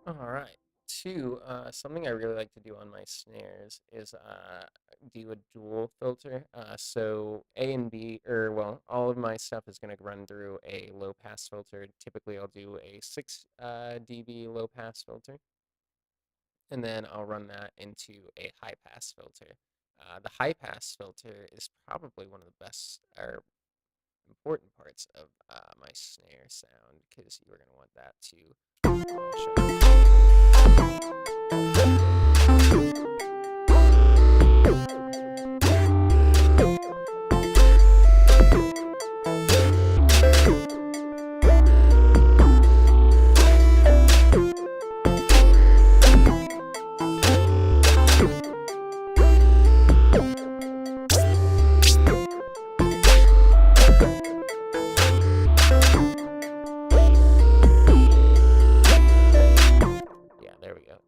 All right. Something I really like to do on my snares is do a dual filter. So A and B, or well, all of my stuff is going to run through a low pass filter. Typically, I'll do a 6 dB low pass filter, and then I'll run that into a high pass filter. The high pass filter is probably one of the best or important parts of my snare sound because you're going to want that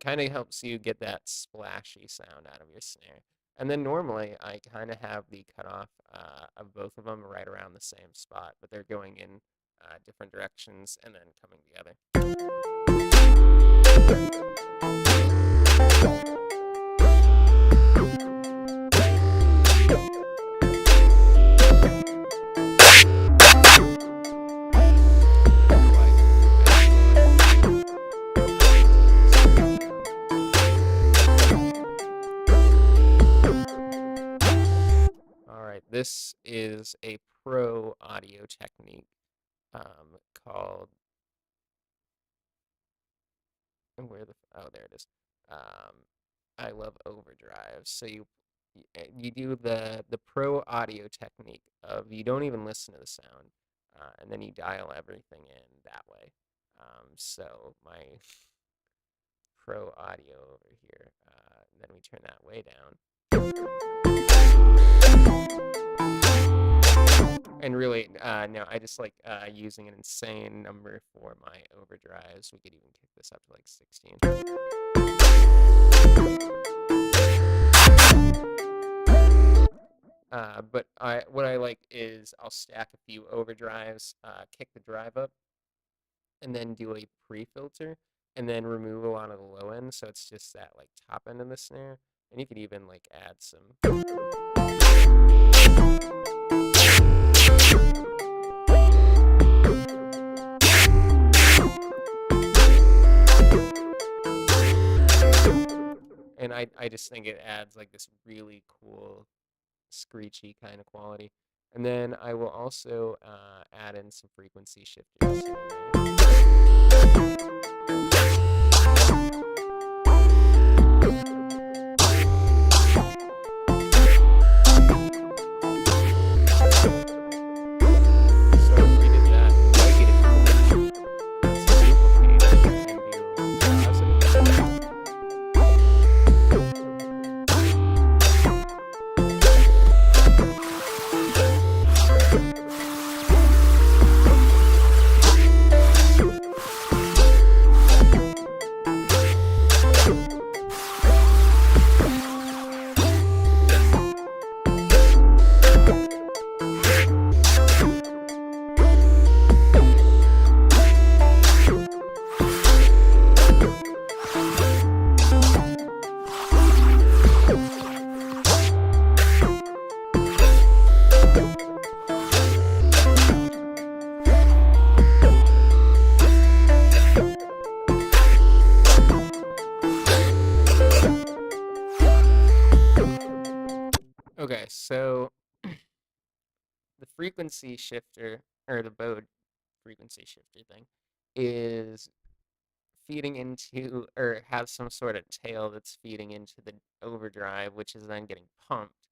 kind of helps you get that splashy sound out of your snare. And then normally I kind of have the cutoff of both of them right around the same spot, but they're going in different directions and then coming together. This is a pro audio technique called, there it is. I love overdrive. So you do the pro audio technique of you don't even listen to the sound, and then you dial everything in that way. So my pro audio over here, then we turn that way down. And really, no, I just like using an insane number for my overdrives. We could even kick this up to like 16. But what I like is I'll stack a few overdrives, kick the drive up, and then do a pre-filter, and then remove a lot of the low end, so it's just that like top end of the snare. And you could even like add some. And I just think it adds like this really cool screechy kind of quality. And then I will also add in some frequency shifters. Okay, so the frequency shifter, or the Bode frequency shifter thing, is feeding into, or has some sort of tail that's feeding into the overdrive, which is then getting pumped.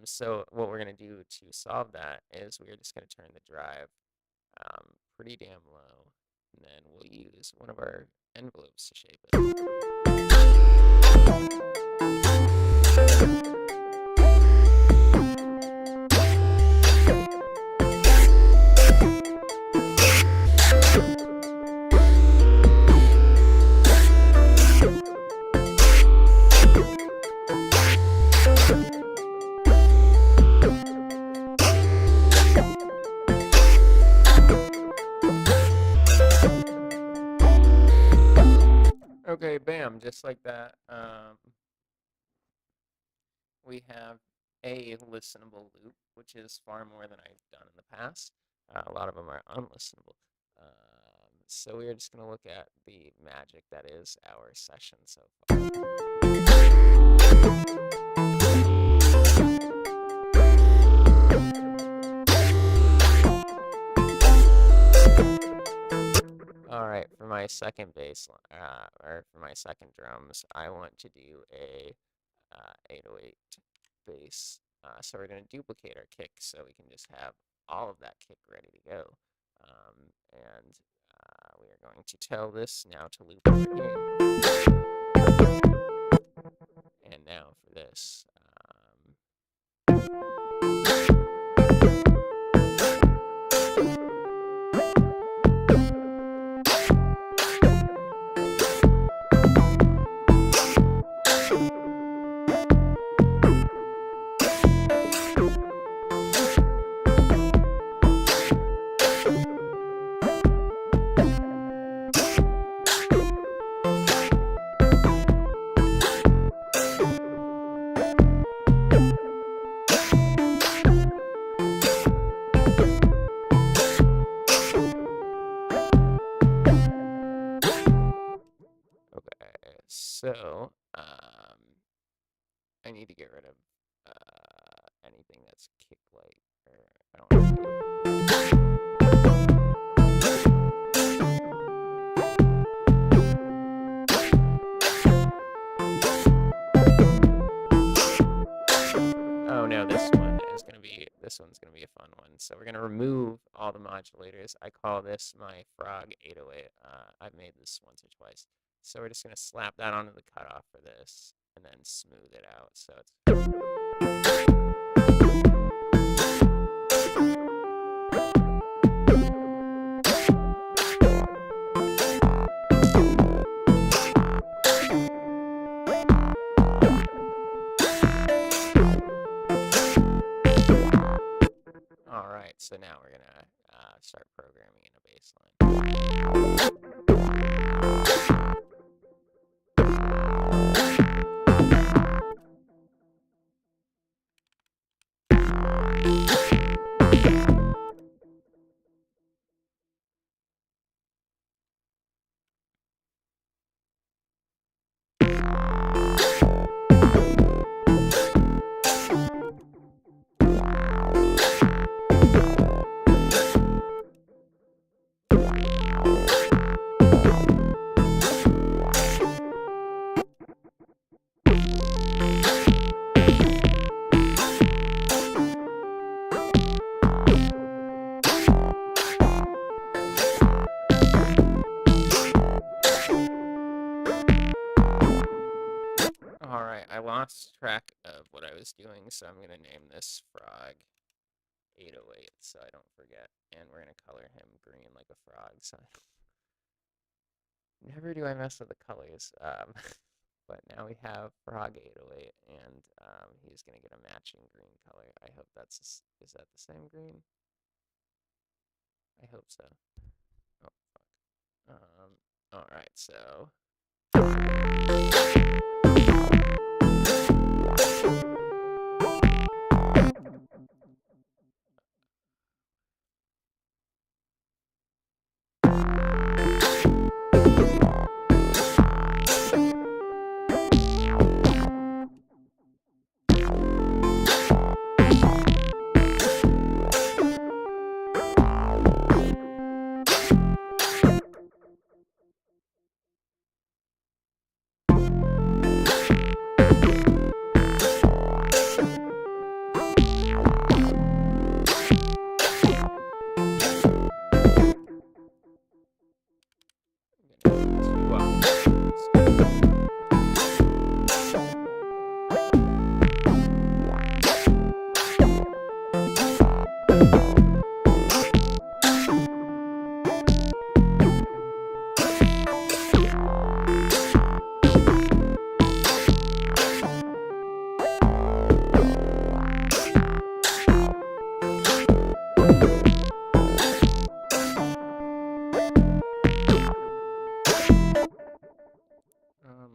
So what we're going to do to solve that is we're just going to turn the drive pretty damn low, and then we'll use one of our envelopes to shape it. Okay, bam, just like that. We have a listenable loop, which is far more than I've done in the past. A lot of them are unlistenable. So we're just going to look at the magic that is our session so far. All right, for my second bass, or for my second drums, I want to do a 808 bass. So we're going to duplicate our kick so we can just have all of that kick ready to go. And we are going to tell this now to loop over here. And now for this. So, I need to get rid of anything that's kick-like. I don't know. Oh no, this one's gonna be a fun one. So we're gonna remove all the modulators. I call this my frog 808. I've made this once or twice. So we're just going to slap that onto the cutoff for this and then smooth it out. So it's... All right, so now we're going to start programming in a bass line. All right, I lost track of what I was doing, so I'm going to name this frog 808 so I don't forget. And we're going to color him green like a frog. So never do I mess with the colors. But now we have frog 808, and he's going to get a matching green color. I hope that's... Is that the same green? I hope so. Oh, fuck. All right, so...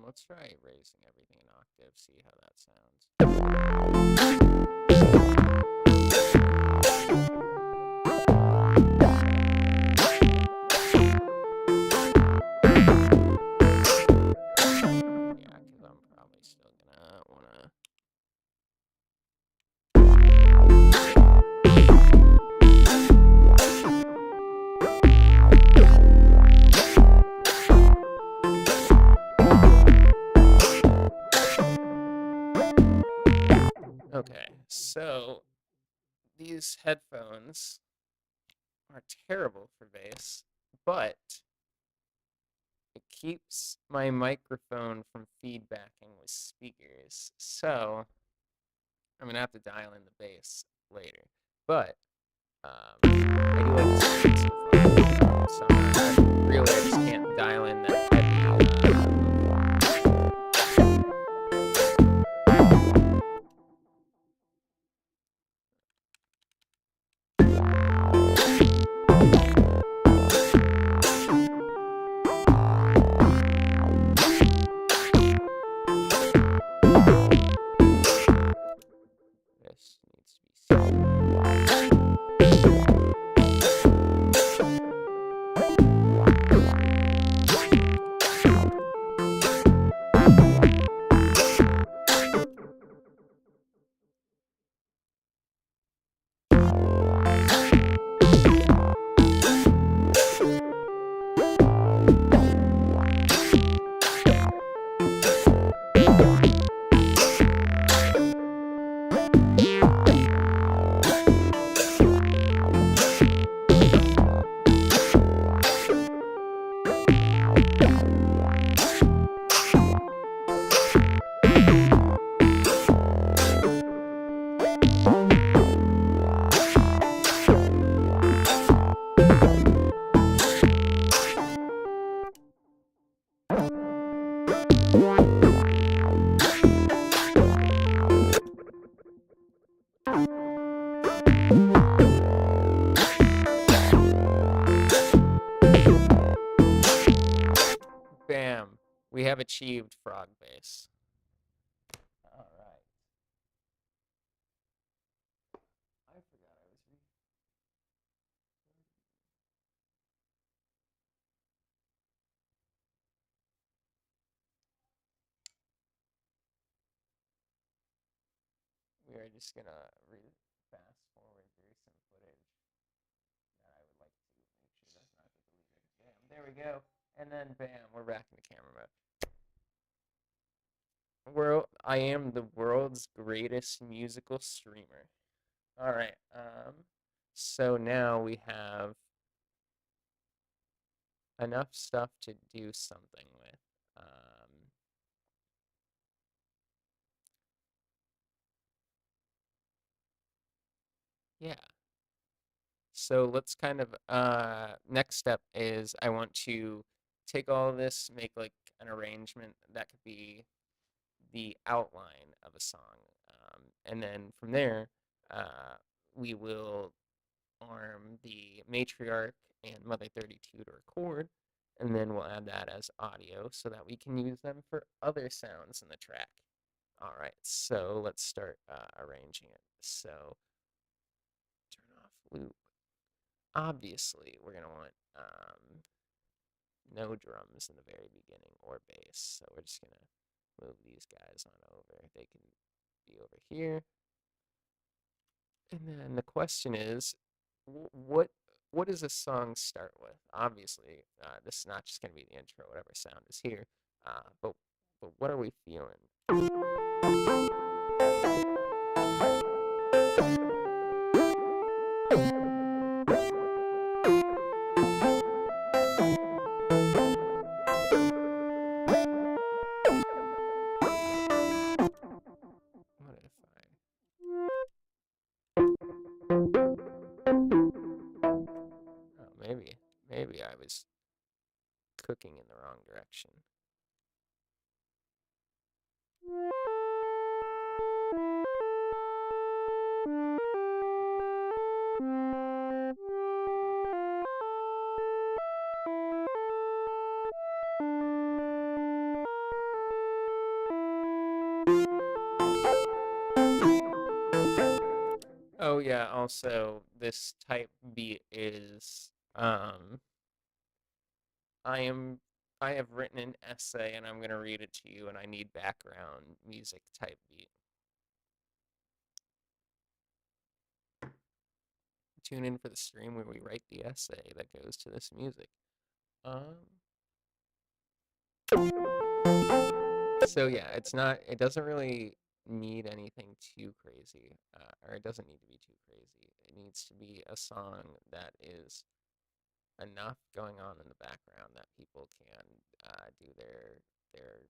Let's try raising everything in octave, see how that sounds. Yeah, because I'm probably still gonna wanna... Okay, so these headphones are terrible for bass, but it keeps my microphone from feedbacking with speakers. So I'm gonna have to dial in the bass later. But I do like to speak so far. So I just can't dial in that heavy. This needs to be... We have achieved frog bass. All right. I forgot I was reading. We are just gonna fast forward through some footage that I would like to make sure does not get deleted. Bam, there we go. And then bam, we're back in the camera mode. I am the world's greatest musical streamer. All right. So now we have enough stuff to do something with. Yeah. So let's kind of next step is I want to take all of this, make like an arrangement that could be the outline of a song, and then from there we will arm the Matriarch and Mother 32 to record, and then we'll add that as audio so that we can use them for other sounds in the track. All right, so let's start arranging it. So turn off loop. Obviously, we're gonna want no drums in the very beginning or bass, so we're just gonna move these guys on over. They can be over here. And then the question is, what does a song start with? Obviously, this is not just going to be the intro, whatever sound is here, but what are we feeling? What if maybe I was cooking in the wrong direction. Oh yeah, also this type beat is I have written an essay and I'm gonna read it to you, and I need background music type beat. Tune in for the stream where we write the essay that goes to this music. So yeah, it doesn't really need anything too crazy, or it doesn't need to be too crazy. It needs to be a song that is enough going on in the background that people can do their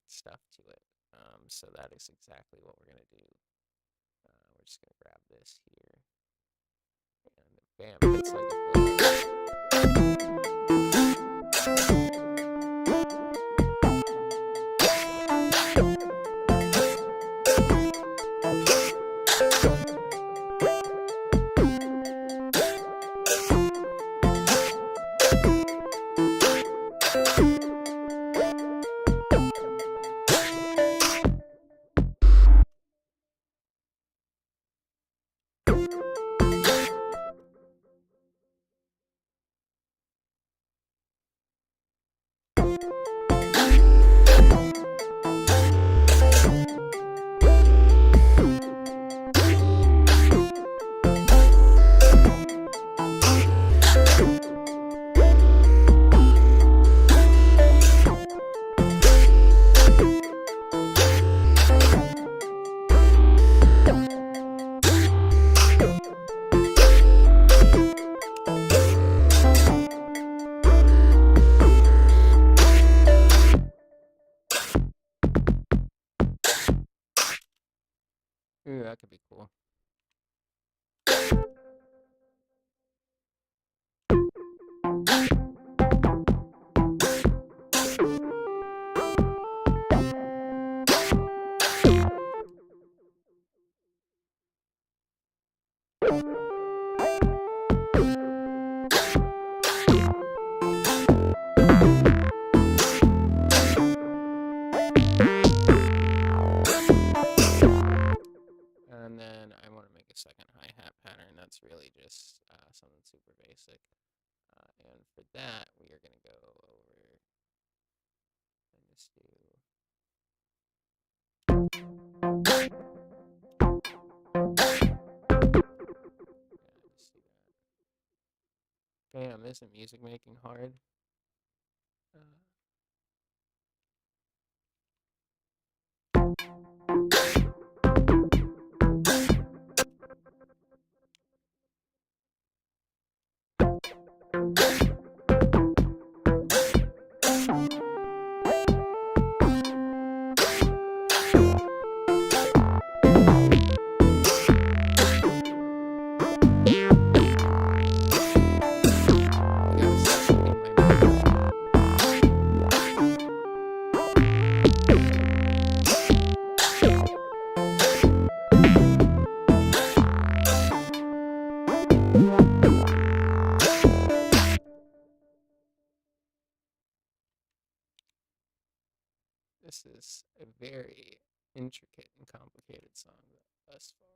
stuff to it. So that is exactly what we're gonna do. We're just gonna grab this here, and bam, it's like ooh, that could be cool. that, we are going to go over and just do. Yeah, just do that. Damn, isn't music making hard? This is a very intricate and complicated song thus far.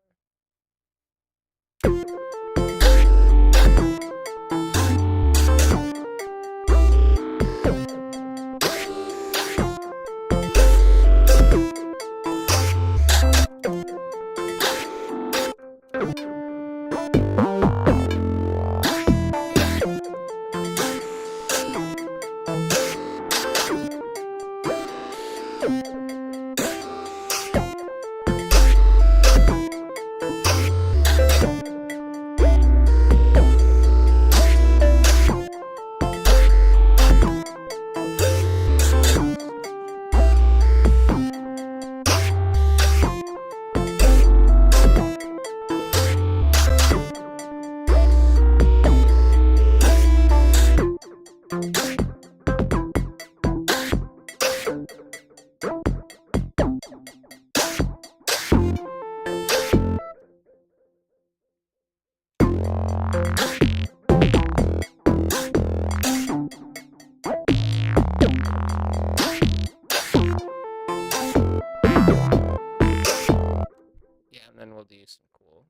Then we'll do some cool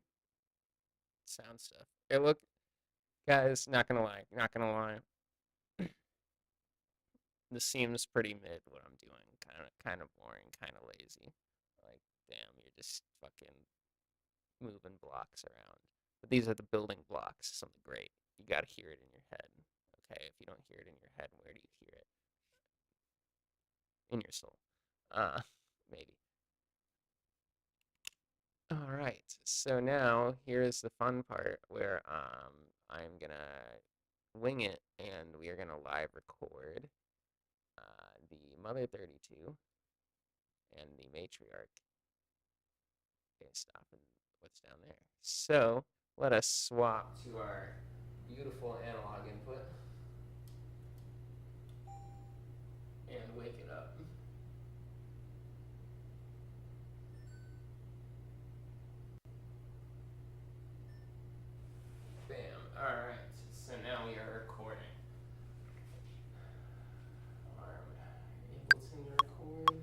sound stuff. Hey, look, guys, not gonna lie. This seems pretty mid what I'm doing. Kind of boring, kind of lazy. Like, damn, you're just fucking moving blocks around. But these are the building blocks of something great. You gotta hear it in your head. Okay, if you don't hear it in your head, where do you hear it? In your soul. Maybe. All right, so now here's the fun part where I'm gonna wing it, and we are gonna live record the Mother 32 and the Matriarch based off of what's down there. So let us swap to our beautiful analog input and wake it up. Bam. All right. So now we are recording. Are we able to record?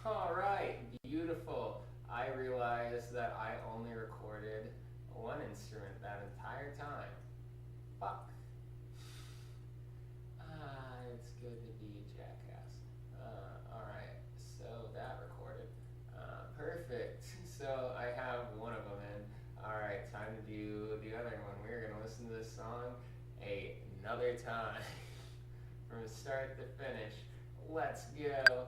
All right, beautiful. I realized that I only recorded one instrument that entire time. Fuck. It's good to be a jackass. All right, so that recorded. Perfect. So I have one of them in. All right, time to do the other one. We're gonna listen to this song another time, from start to finish. Let's go.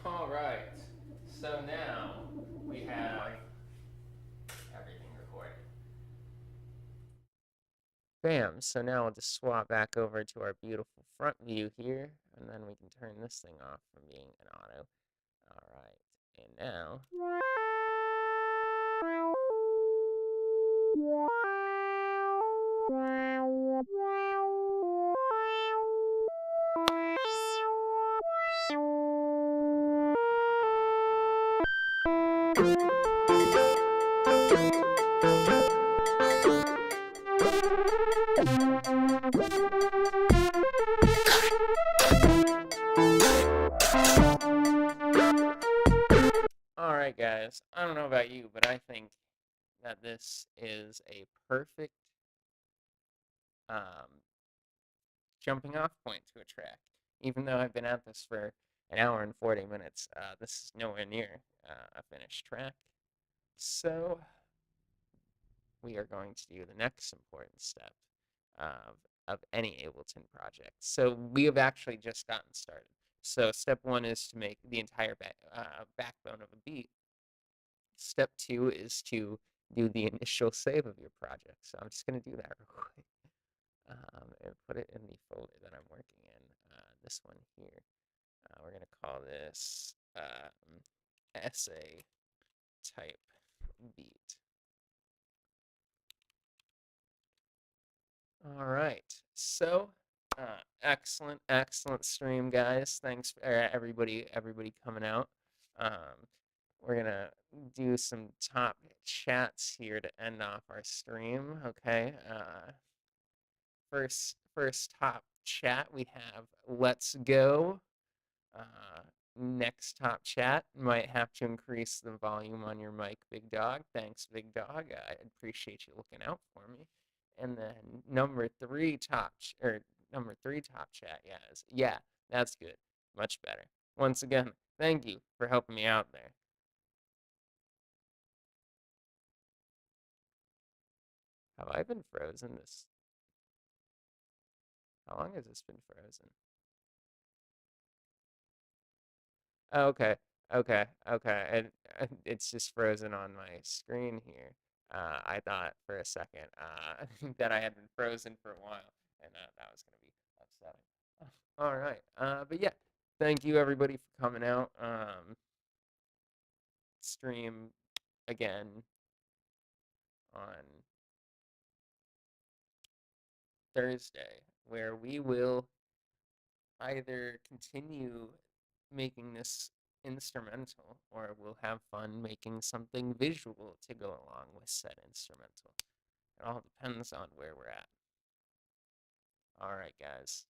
All right, so now we have everything recorded. Bam, so now we'll just swap back over to our beautiful front view here, and then we can turn this thing off from being an auto. All right, and now... that this is a perfect um, jumping off point to a track. Even though I've been at this for an hour and 40 minutes, this is nowhere near a finished track. So we are going to do the next important step of any Ableton project. So we have actually just gotten started. So step one is to make the entire backbone of a beat. Step two is to do the initial save of your project. So I'm just going to do that real quick and put it in the folder that I'm working in, this one here. We're going to call this essay type beat. All right. So, excellent stream, guys. Thanks for everybody coming out. We're gonna do some top chats here to end off our stream. Okay. First top chat we have. Let's go. Next top chat, might have to increase the volume on your mic, Big Dog. Thanks, Big Dog. I appreciate you looking out for me. And then number three top chat. Yeah, that's good. Much better. Once again, thank you for helping me out there. Have I been frozen this? How long has this been frozen? Oh, okay. It's just frozen on my screen here. I thought for a second that I had been frozen for a while, and that was going to be upsetting. All right. But yeah, thank you everybody for coming out. Stream again on Thursday, where we will either continue making this instrumental or we'll have fun making something visual to go along with said instrumental. It all depends on where we're at. All right, guys.